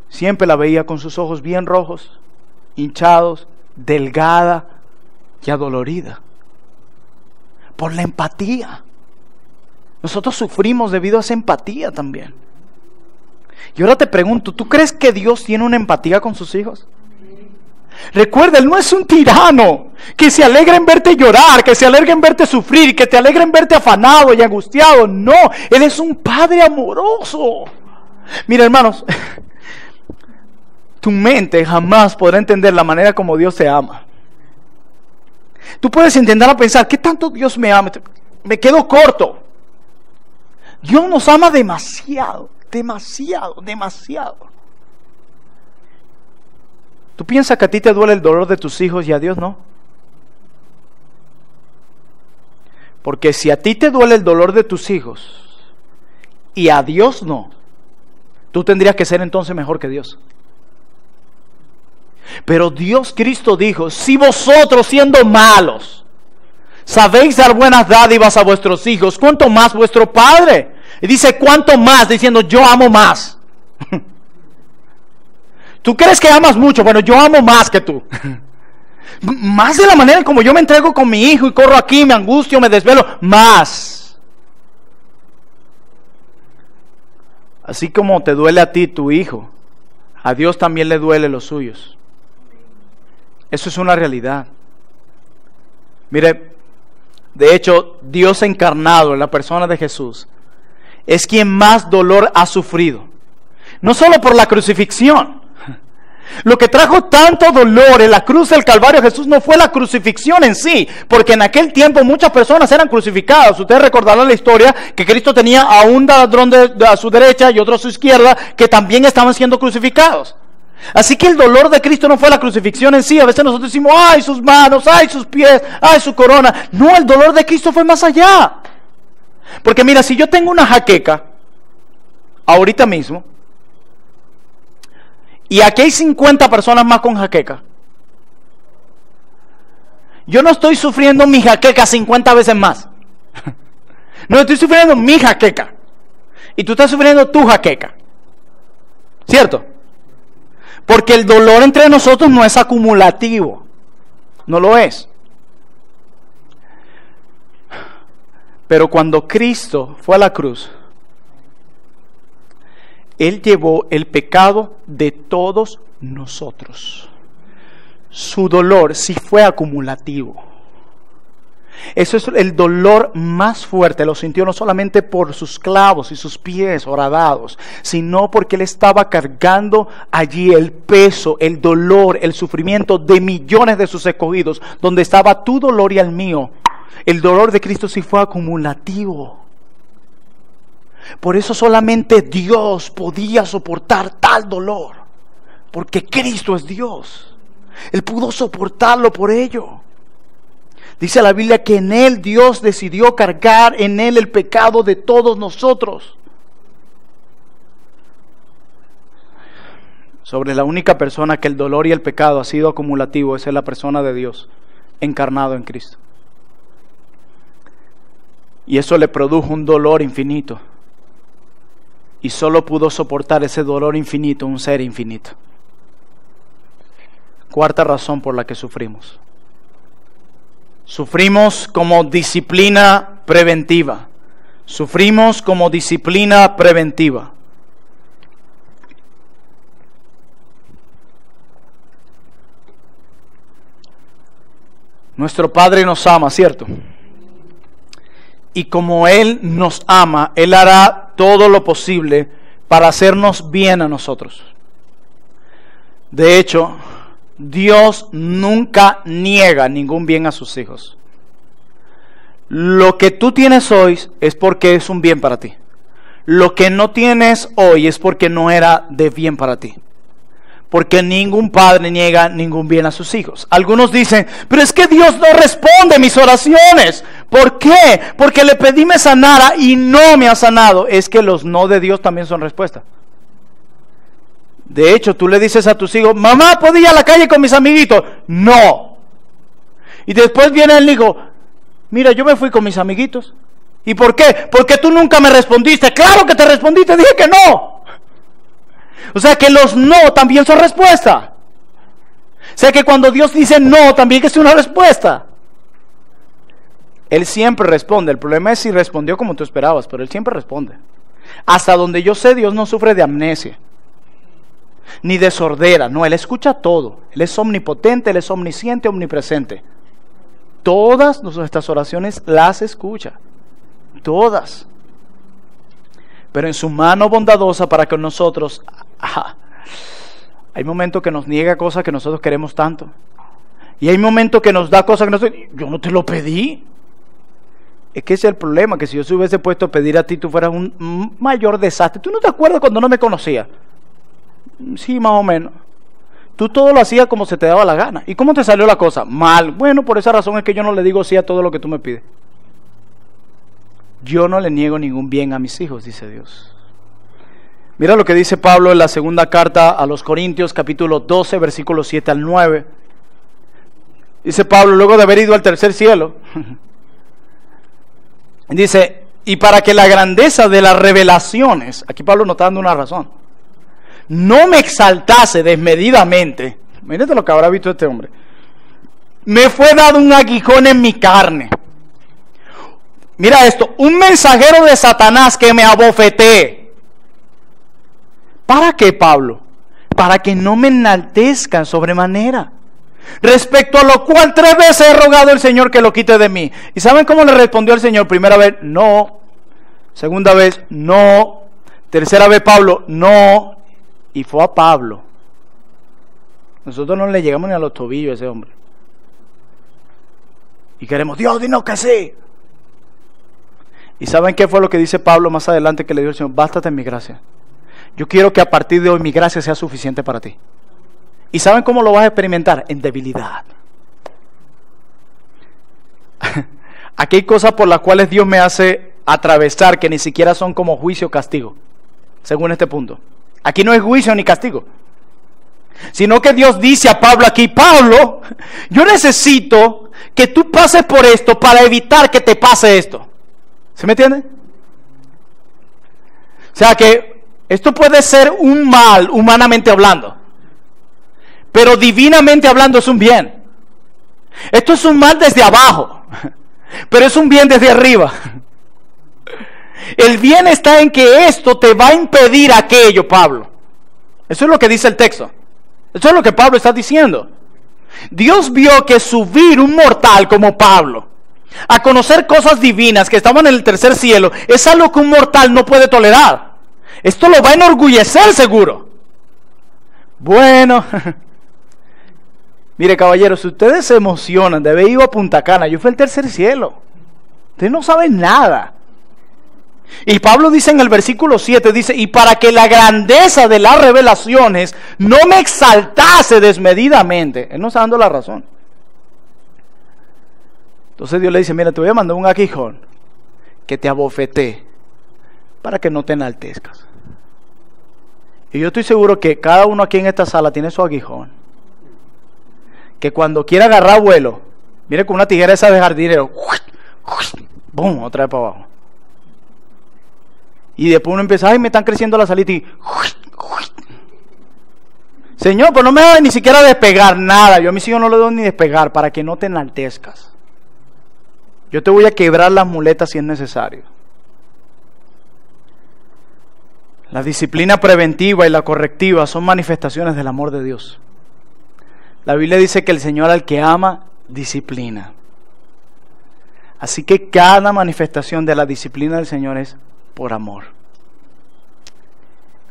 siempre la veía con sus ojos bien rojos, hinchados, delgada y adolorida. Por la empatía. Nosotros sufrimos debido a esa empatía también. Y ahora te pregunto, ¿tú crees que Dios tiene una empatía con sus hijos? Recuerda, Él no es un tirano que se alegra en verte llorar, que se alegra en verte sufrir, que te alegra en verte afanado y angustiado. No, Él es un Padre amoroso. Mira, hermanos, tu mente jamás podrá entender la manera como Dios te ama. Tú puedes intentar a pensar, ¿qué tanto Dios me ama? Me quedo corto. Dios nos ama demasiado, demasiado, demasiado. ¿Tú piensas que a ti te duele el dolor de tus hijos y a Dios no? Porque si a ti te duele el dolor de tus hijos y a Dios no, tú tendrías que ser entonces mejor que Dios. Pero Dios Cristo dijo, si vosotros siendo malos sabéis dar buenas dádivas a vuestros hijos, ¿cuánto más vuestro Padre? Y dice, ¿cuánto más? Diciendo, yo amo más. ¿Tú crees que amas mucho? Bueno, yo amo más que tú. Más de la manera en como yo me entrego con mi hijo y corro aquí, me angustio, me desvelo, más. Así como te duele a ti tu hijo, a Dios también le duele los suyos. Eso es una realidad. Mire, de hecho, Dios encarnado en la persona de Jesús es quien más dolor ha sufrido. No solo por la crucifixión. Lo que trajo tanto dolor en la cruz del Calvario Jesús no fue la crucifixión en sí, porque en aquel tiempo muchas personas eran crucificadas. Ustedes recordarán la historia que Cristo tenía a un ladrón a su derecha y otro a su izquierda que también estaban siendo crucificados. Así que el dolor de Cristo no fue la crucifixión en sí. A veces nosotros decimos, ay sus manos, ay sus pies, ay su corona. No, el dolor de Cristo fue más allá. Porque mira, si yo tengo una jaqueca ahorita mismo, y aquí hay 50 personas más con jaqueca, yo no estoy sufriendo mi jaqueca 50 veces más. No, estoy sufriendo mi jaqueca. Y tú estás sufriendo tu jaqueca. ¿Cierto? Porque el dolor entre nosotros no es acumulativo. No lo es. Pero cuando Cristo fue a la cruz, Él llevó el pecado de todos nosotros. Su dolor sí fue acumulativo. Eso es el dolor más fuerte. Lo sintió no solamente por sus clavos y sus pies horadados, sino porque Él estaba cargando allí el peso, el dolor, el sufrimiento de millones de sus escogidos, donde estaba tu dolor y el mío. El dolor de Cristo sí fue acumulativo. Por eso solamente Dios podía soportar tal dolor, porque Cristo es Dios. Él pudo soportarlo por ello. Dice la Biblia que en Él Dios decidió cargar en Él el pecado de todos nosotros. Sobre la única persona que el dolor y el pecado ha sido acumulativo, esa es la persona de Dios, encarnado en Cristo. Y eso le produjo un dolor infinito. Y solo pudo soportar ese dolor infinito un ser infinito. Cuarta razón por la que sufrimos. Sufrimos como disciplina preventiva. Sufrimos como disciplina preventiva. Nuestro Padre nos ama, ¿cierto? Y como Él nos ama, Él hará todo lo posible para hacernos bien a nosotros. De hecho, Dios nunca niega ningún bien a sus hijos. Lo que tú tienes hoy es porque es un bien para ti. Lo que no tienes hoy es porque no era de bien para ti. Porque ningún padre niega ningún bien a sus hijos. Algunos dicen, pero es que Dios no responde mis oraciones. ¿Por qué? Porque le pedí me sanara y no me ha sanado. Es que los no de Dios también son respuesta. De hecho, tú le dices a tus hijos, mamá, ¿puedo ir a la calle con mis amiguitos? No. Y después viene el hijo, mira, yo me fui con mis amiguitos. ¿Y por qué? Porque tú nunca me respondiste. Claro que te respondí, te dije que no. O sea que los no también son respuesta. O sea que cuando Dios dice no, también es una respuesta. Él siempre responde. El problema es si respondió como tú esperabas, pero Él siempre responde. Hasta donde yo sé, Dios no sufre de amnesia, ni de sordera. No, Él escucha todo. Él es omnipotente, Él es omnisciente, omnipresente. Todas nuestras oraciones las escucha. Todas. Pero en su mano bondadosa para con nosotros, hay momentos que nos niega cosas que nosotros queremos tanto. Y hay momentos que nos da cosas que nosotros, yo no te lo pedí. Es que ese es el problema, que si yo se hubiese puesto a pedir a ti, tú fueras un mayor desastre. ¿Tú no te acuerdas cuando no me conocías? Sí, más o menos. Tú todo lo hacías como se te daba la gana. ¿Y cómo te salió la cosa? Mal. Bueno, por esa razón es que yo no le digo sí a todo lo que tú me pides. Yo no le niego ningún bien a mis hijos, dice Dios. Mira lo que dice Pablo en la segunda carta a los Corintios, capítulo 12, versículos 7 al 9. Dice Pablo, luego de haber ido al tercer cielo, dice, y para que la grandeza de las revelaciones, aquí Pablo nos está dando una razón, no me exaltase desmedidamente, mírate lo que habrá visto este hombre, me fue dado un aguijón en mi carne. Mira esto, un mensajero de Satanás que me abofetee. ¿Para qué, Pablo? Para que no me enaltezcan sobremanera. Respecto a lo cual 3 veces he rogado al Señor que lo quite de mí. ¿Y saben cómo le respondió el Señor? Primera vez, no. Segunda vez, no. Tercera vez, Pablo, no. Y fue a Pablo. Nosotros no le llegamos ni a los tobillos a ese hombre. Y queremos, Dios, dinos que sí. ¿Y saben qué fue lo que dice Pablo más adelante que le dijo el Señor? Bástate en mi gracia. Yo quiero que a partir de hoy mi gracia sea suficiente para ti. ¿Y saben cómo lo vas a experimentar? En debilidad. Aquí hay cosas por las cuales Dios me hace atravesar que ni siquiera son como juicio o castigo, según este punto. Aquí no es juicio ni castigo, sino que Dios dice a Pablo aquí, Pablo, yo necesito que tú pases por esto para evitar que te pase esto. ¿Se me entiende? O sea que esto puede ser un mal humanamente hablando, pero divinamente hablando es un bien. Esto es un mal desde abajo, pero es un bien desde arriba. El bien está en que esto te va a impedir aquello, Pablo. Eso es lo que dice el texto. Eso es lo que Pablo está diciendo. Dios vio que subir un mortal como Pablo a conocer cosas divinas que estaban en el tercer cielo es algo que un mortal no puede tolerar. Esto lo va a enorgullecer seguro. Bueno, mire caballeros, si ustedes se emocionan de haber ido a Punta Cana, yo fui al tercer cielo. Ustedes no saben nada. Y Pablo dice en el versículo 7, dice, y para que la grandeza de las revelaciones no me exaltase desmedidamente. Él no está dando la razón. Entonces Dios le dice, mira, te voy a mandar un aguijón que te abofetee para que no te enaltezcas. Y yo estoy seguro que cada uno aquí en esta sala tiene su aguijón, que cuando quiera agarrar vuelo, mire con una tijera esa de jardinero, ¡bum!, otra vez para abajo. Y después uno empieza, ay, me están creciendo las alitas y... Señor, pues no me da ni siquiera despegar nada. Yo a mis hijos no le doy ni despegar para que no te enaltezcas. Yo te voy a quebrar las muletas si es necesario. La disciplina preventiva y la correctiva son manifestaciones del amor de Dios. La Biblia dice que el Señor al que ama, disciplina. Así que cada manifestación de la disciplina del Señor es por amor.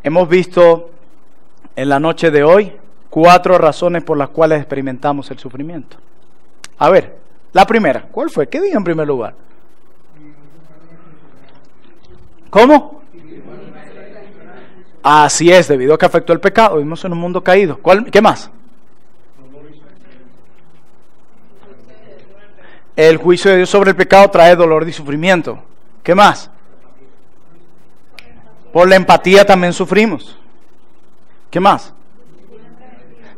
Hemos visto en la noche de hoy 4 razones por las cuales experimentamos el sufrimiento. A ver, la primera, ¿cuál fue? ¿Qué dije en primer lugar? ¿Cómo? Así es, debido a que afectó el pecado, vivimos en un mundo caído. ¿Qué más? El juicio de Dios sobre el pecado trae dolor y sufrimiento. ¿Qué más? Por la empatía también sufrimos. ¿Qué más?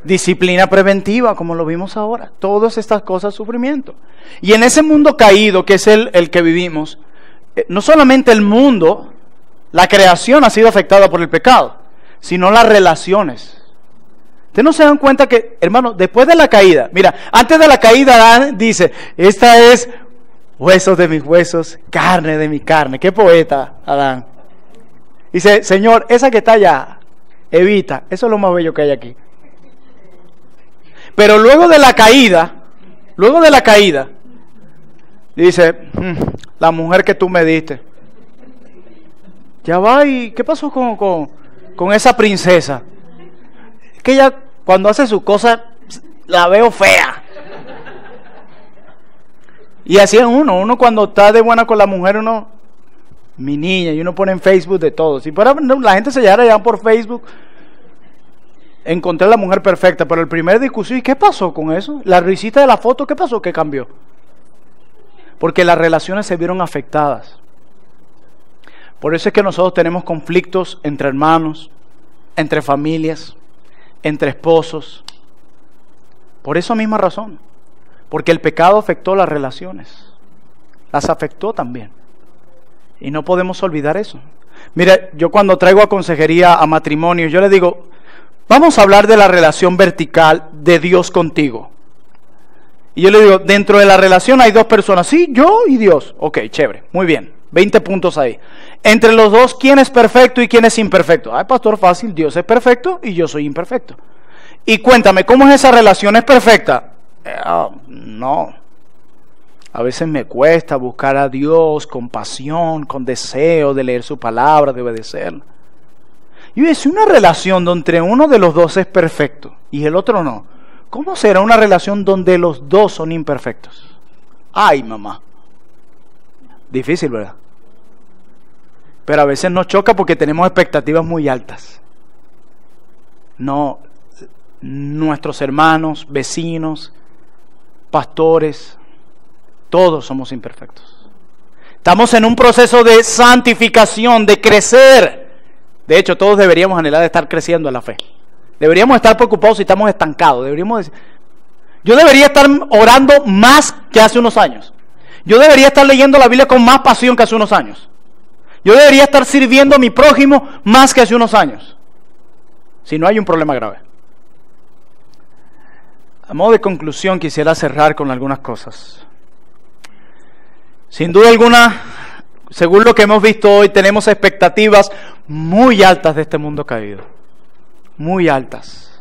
Disciplina preventiva, como lo vimos ahora. Todas estas cosas, sufrimiento. Y en ese mundo caído, que es el que vivimos, no solamente el mundo, la creación ha sido afectada por el pecado, sino las relaciones. Ustedes no se dan cuenta que, hermano, después de la caída, mira, antes de la caída Adán dice, esta es huesos de mis huesos, carne de mi carne. Qué poeta, Adán. Dice, Señor, esa que está allá, evita, eso es lo más bello que hay aquí. Pero luego de la caída, dice, la mujer que tú me diste. Ya va, ¿y qué pasó con esa princesa? Es que ella, cuando hace su cosa, la veo fea. Y así es uno cuando está de buena con la mujer, mi niña, y uno pone en Facebook de todo. Si fuera, la gente se llegara ya por Facebook. encontré la mujer perfecta, pero el primer discusión, ¿y qué pasó con eso? La risita de la foto, ¿qué pasó? ¿Qué cambió? Porque las relaciones se vieron afectadas. Por eso es que nosotros tenemos conflictos entre hermanos, entre familias, entre esposos. Por esa misma razón. Porque el pecado afectó las relaciones. Las afectó también. Y no podemos olvidar eso. Mire, yo cuando traigo a consejería a matrimonios, yo le digo, vamos a hablar de la relación vertical de Dios contigo. Y yo le digo, dentro de la relación hay dos personas, sí, yo y Dios. Ok, chévere, muy bien, 20 puntos ahí. Entre los dos, ¿quién es perfecto y quién es imperfecto? Ay, pastor, fácil, Dios es perfecto y yo soy imperfecto. Y cuéntame, ¿cómo es esa relación? ¿Es perfecta? No. A veces me cuesta buscar a Dios con pasión, con deseo de leer su palabra, de obedecerla. Y es una relación donde uno de los dos es perfecto y el otro no. ¿Cómo será una relación donde los dos son imperfectos? Ay, mamá. Difícil, ¿verdad? Pero a veces nos choca porque tenemos expectativas muy altas. No, nuestros hermanos, vecinos, pastores, todos somos imperfectos. Estamos en un proceso de santificación, de crecer. De hecho, todos deberíamos anhelar estar creciendo en la fe. Deberíamos estar preocupados si estamos estancados. Yo debería estar orando más que hace unos años. Yo debería estar leyendo la Biblia con más pasión que hace unos años. Yo debería estar sirviendo a mi prójimo más que hace unos años. Si no hay un problema grave. A modo de conclusión quisiera cerrar con algunas cosas. Sin duda alguna, según lo que hemos visto hoy, tenemos expectativas muy altas de este mundo caído. Muy altas.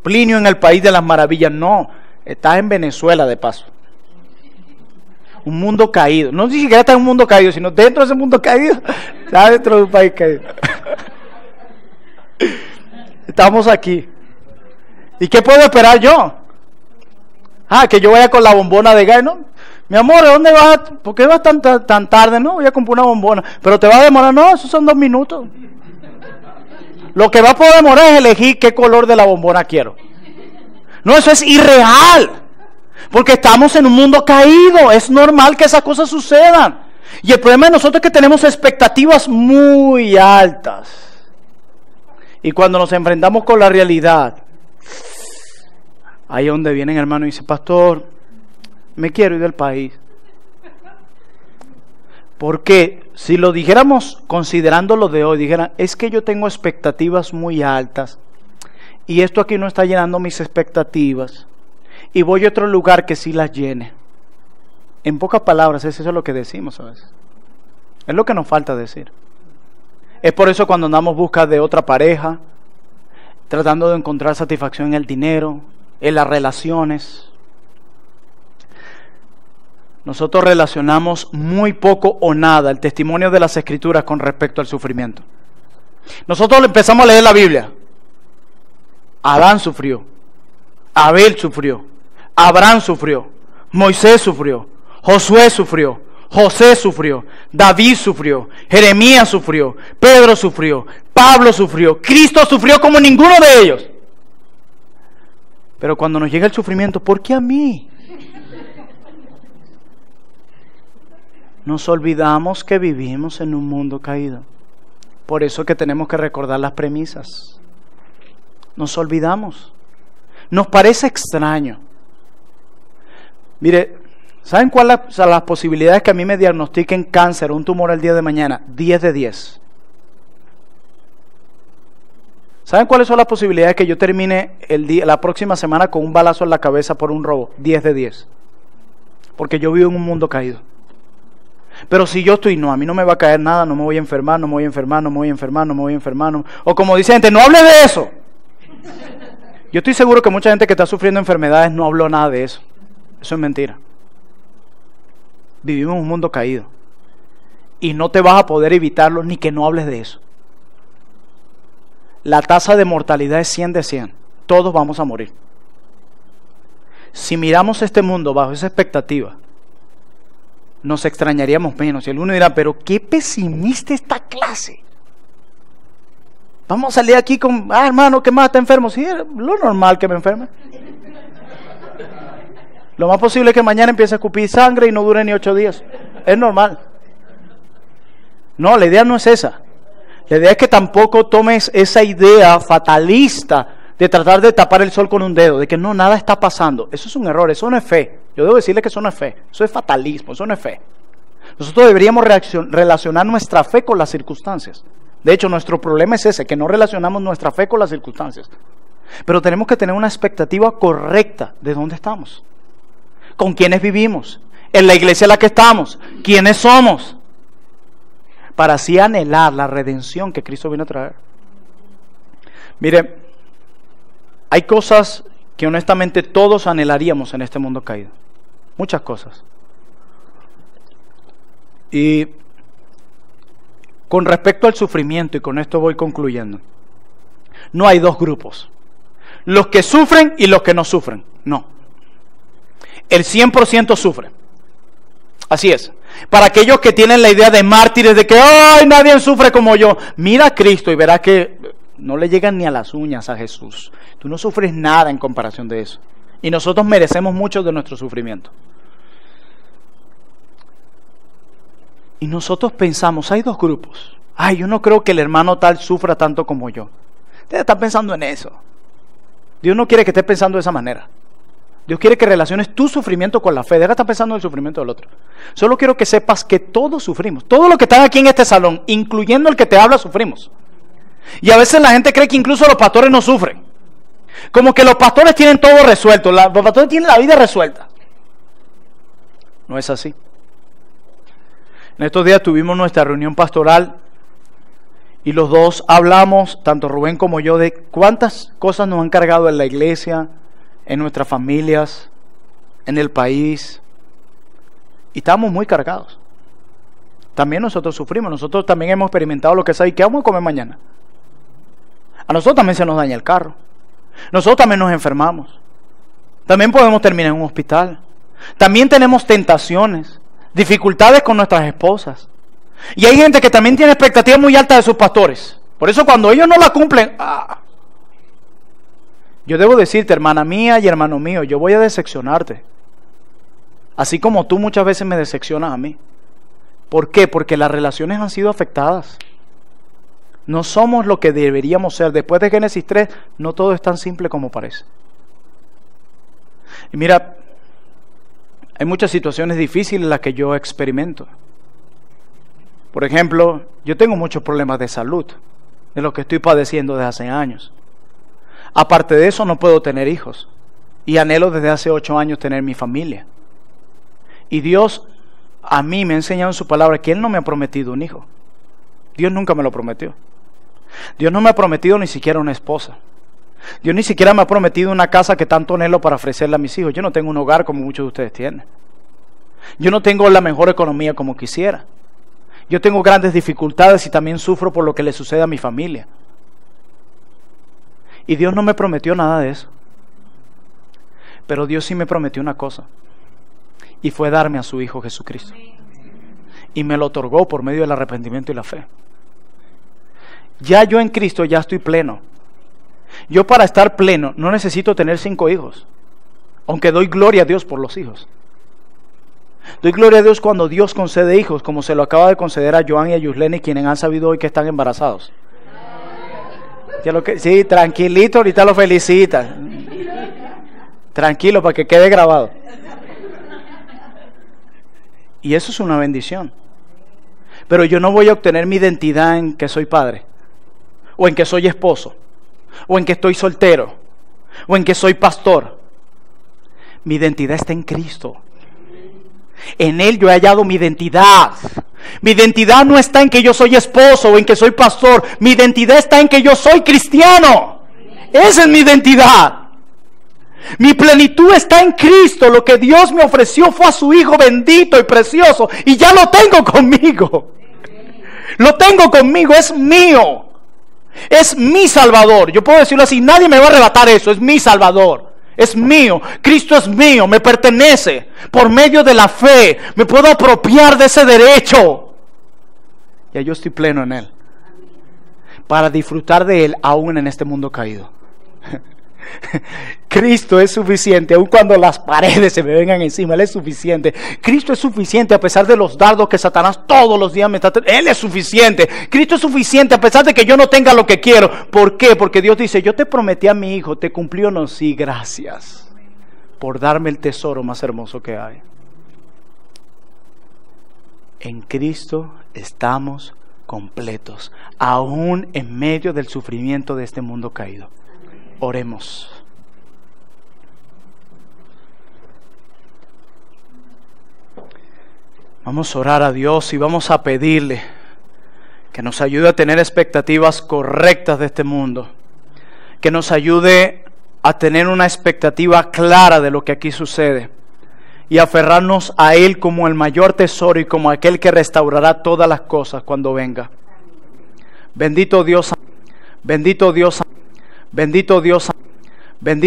Plinio en el país de las maravillas, no, está en Venezuela de paso. Un mundo caído, no ni siquiera está en un mundo caído, sino dentro de ese mundo caído, está dentro de un país caído. Estamos aquí. ¿Y qué puedo esperar yo? Que yo vaya con la bombona de gas, ¿no? Mi amor, ¿a dónde vas? ¿Por qué vas tan tarde? No, voy a comprar una bombona. Pero te va a demorar, no, esos son 2 minutos. Lo que va a poder demorar es elegir qué color de la bombona quiero. No, eso es irreal. Porque estamos en un mundo caído. Es normal que esas cosas sucedan. Y el problema de nosotros es que tenemos expectativas muy altas. Y cuando nos enfrentamos con la realidad, ahí es donde vienen hermanos y dicen, pastor, me quiero ir del país. Porque si lo dijéramos considerando lo de hoy, dijeran, es que yo tengo expectativas muy altas y esto aquí no está llenando mis expectativas y voy a otro lugar que sí las llene. En pocas palabras, eso es lo que decimos a veces. Es lo que nos falta decir. Es por eso cuando andamos busca de otra pareja, tratando de encontrar satisfacción en el dinero, en las relaciones. Nosotros relacionamos muy poco o nada el testimonio de las Escrituras con respecto al sufrimiento. Nosotros empezamos a leer la Biblia. Adán sufrió, Abel sufrió, Abraham sufrió, Moisés sufrió, Josué sufrió, José sufrió, David sufrió, Jeremías sufrió, Pedro sufrió, Pablo sufrió, Cristo sufrió como ninguno de ellos. Pero cuando nos llega el sufrimiento, ¿por qué a mí? Nos olvidamos que vivimos en un mundo caído. Por eso que tenemos que recordar las premisas. Nos olvidamos. Nos parece extraño. Mire, ¿saben cuáles son las posibilidades que a mí me diagnostiquen cáncer o un tumor el día de mañana? 10 de 10. ¿Saben cuáles son las posibilidades que yo termine la próxima semana con un balazo en la cabeza por un robo? 10 de 10. Porque yo vivo en un mundo caído. Pero si yo estoy, no, a mí no me va a caer nada, no me voy a enfermar, no me voy a enfermar, no me voy a enfermar, no me voy a enfermar. No. O como dice gente, no hable de eso. Yo estoy seguro que mucha gente que está sufriendo enfermedades no habló nada de eso. Eso es mentira. Vivimos en un mundo caído. Y no te vas a poder evitarlo ni que no hables de eso. La tasa de mortalidad es 100 de 100. Todos vamos a morir. Si miramos este mundo bajo esa expectativa, nos extrañaríamos menos. Y alguno dirá, pero qué pesimista esta clase. Vamos a salir aquí con, hermano, ¿qué más está enfermo? Sí, es lo normal que me enferme. Lo más posible es que mañana empiece a escupir sangre y no dure ni 8 días. Es normal. No, la idea no es esa. La idea es que tampoco tomes esa idea fatalista de tratar de tapar el sol con un dedo, de que no, nada está pasando. Eso es un error, eso no es fe. Yo debo decirle que eso no es fe, eso es fatalismo, eso no es fe. Nosotros deberíamos relacionar nuestra fe con las circunstancias. De hecho, nuestro problema es ese, que no relacionamos nuestra fe con las circunstancias. Pero tenemos que tener una expectativa correcta de dónde estamos, con quiénes vivimos, en la iglesia en la que estamos, quiénes somos, para así anhelar la redención que Cristo vino a traer. Mire, hay cosas que honestamente todos anhelaríamos en este mundo caído. Muchas cosas. Y con respecto al sufrimiento, y con esto voy concluyendo, no hay dos grupos. Los que sufren y los que no sufren. No. El 100% sufre. Así es. Para aquellos que tienen la idea de mártires, de que ¡ay, nadie sufre como yo! Mira a Cristo y verás que no le llegan ni a las uñas a Jesús. Tú no sufres nada en comparación de eso. Y nosotros merecemos mucho de nuestro sufrimiento. Y nosotros pensamos, hay dos grupos. Ay, yo no creo que el hermano tal sufra tanto como yo. Ustedes están pensando en eso. Dios no quiere que estés pensando de esa manera. Dios quiere que relaciones tu sufrimiento con la fe. Deja de estar pensando en el sufrimiento del otro. Solo quiero que sepas que todos sufrimos. Todos los que están aquí en este salón, incluyendo el que te habla, sufrimos. Y a veces la gente cree que incluso los pastores no sufren. Como que los pastores tienen todo resuelto. Los pastores tienen la vida resuelta. No es así. En estos días tuvimos nuestra reunión pastoral y los dos hablamos, tanto Rubén como yo, de cuántas cosas nos han cargado en la iglesia, en nuestras familias, en el país. Y estamos muy cargados. También nosotros sufrimos, nosotros también hemos experimentado lo que es ahí. ¿Qué vamos a comer mañana? A nosotros también se nos daña el carro. Nosotros también nos enfermamos. También podemos terminar en un hospital. También tenemos tentaciones, dificultades con nuestras esposas. Y hay gente que también tiene expectativas muy altas de sus pastores. Por eso cuando ellos no la cumplen, yo debo decirte, hermana mía y hermano mío, yo voy a decepcionarte. Así como tú muchas veces me decepcionas a mí. ¿Por qué? Porque las relaciones han sido afectadas. No somos lo que deberíamos ser. Después de Génesis 3, no todo es tan simple como parece. Y mira, hay muchas situaciones difíciles las que yo experimento. Por ejemplo, yo tengo muchos problemas de salud, de lo que estoy padeciendo desde hace años. Aparte de eso, no puedo tener hijos. Y anhelo desde hace 8 años tener mi familia. Y Dios a mí me ha enseñado en su palabra que Él no me ha prometido un hijo. Dios nunca me lo prometió. Dios no me ha prometido ni siquiera una esposa. Dios ni siquiera me ha prometido una casa que tanto anhelo para ofrecerle a mis hijos. Yo no tengo un hogar como muchos de ustedes tienen. Yo no tengo la mejor economía como quisiera. Yo tengo grandes dificultades y también sufro por lo que le sucede a mi familia. Y Dios no me prometió nada de eso. Pero Dios sí me prometió una cosa. Y fue darme a su Hijo Jesucristo. Y me lo otorgó por medio del arrepentimiento y la fe. Ya yo en Cristo ya estoy pleno. Yo para estar pleno no necesito tener 5 hijos. Aunque doy gloria a Dios por los hijos. Doy gloria a Dios cuando Dios concede hijos, como se lo acaba de conceder a Joan y a Yuslene, quienes han sabido hoy que están embarazados. Sí, tranquilito, ahorita lo felicita. Tranquilo, para que quede grabado. Y eso es una bendición. Pero yo no voy a obtener mi identidad en que soy padre, o en que soy esposo, o en que estoy soltero, o en que soy pastor. Mi identidad está en Cristo. En Él yo he hallado mi identidad. Mi identidad no está en que yo soy esposo o en que soy pastor. Mi identidad está en que yo soy cristiano. Esa es mi identidad. Mi plenitud está en Cristo. Lo que Dios me ofreció fue a su Hijo bendito y precioso. Y ya lo tengo conmigo. Lo tengo conmigo, es mío. Es mi Salvador. Yo puedo decirlo así, nadie me va a arrebatar eso. Es mi Salvador. Es mío, Cristo es mío, me pertenece. Por medio de la fe me puedo apropiar de ese derecho. Ya yo estoy pleno en Él. para disfrutar de Él aún en este mundo caído. Cristo es suficiente, aun cuando las paredes se me vengan encima, Él es suficiente. Cristo es suficiente a pesar de los dardos que Satanás todos los días me está... Él es suficiente. Cristo es suficiente a pesar de que yo no tenga lo que quiero. ¿Por qué? Porque Dios dice, yo te prometí a mi hijo, ¿te cumplió o no? Sí, gracias por darme el tesoro más hermoso que hay. En Cristo estamos completos, aún en medio del sufrimiento de este mundo caído. Oremos. Vamos a orar a Dios y vamos a pedirle que nos ayude a tener expectativas correctas de este mundo, que nos ayude a tener una expectativa clara de lo que aquí sucede y aferrarnos a Él como el mayor tesoro y como aquel que restaurará todas las cosas cuando venga. Bendito Dios, bendito Dios, bendito Dios, bendito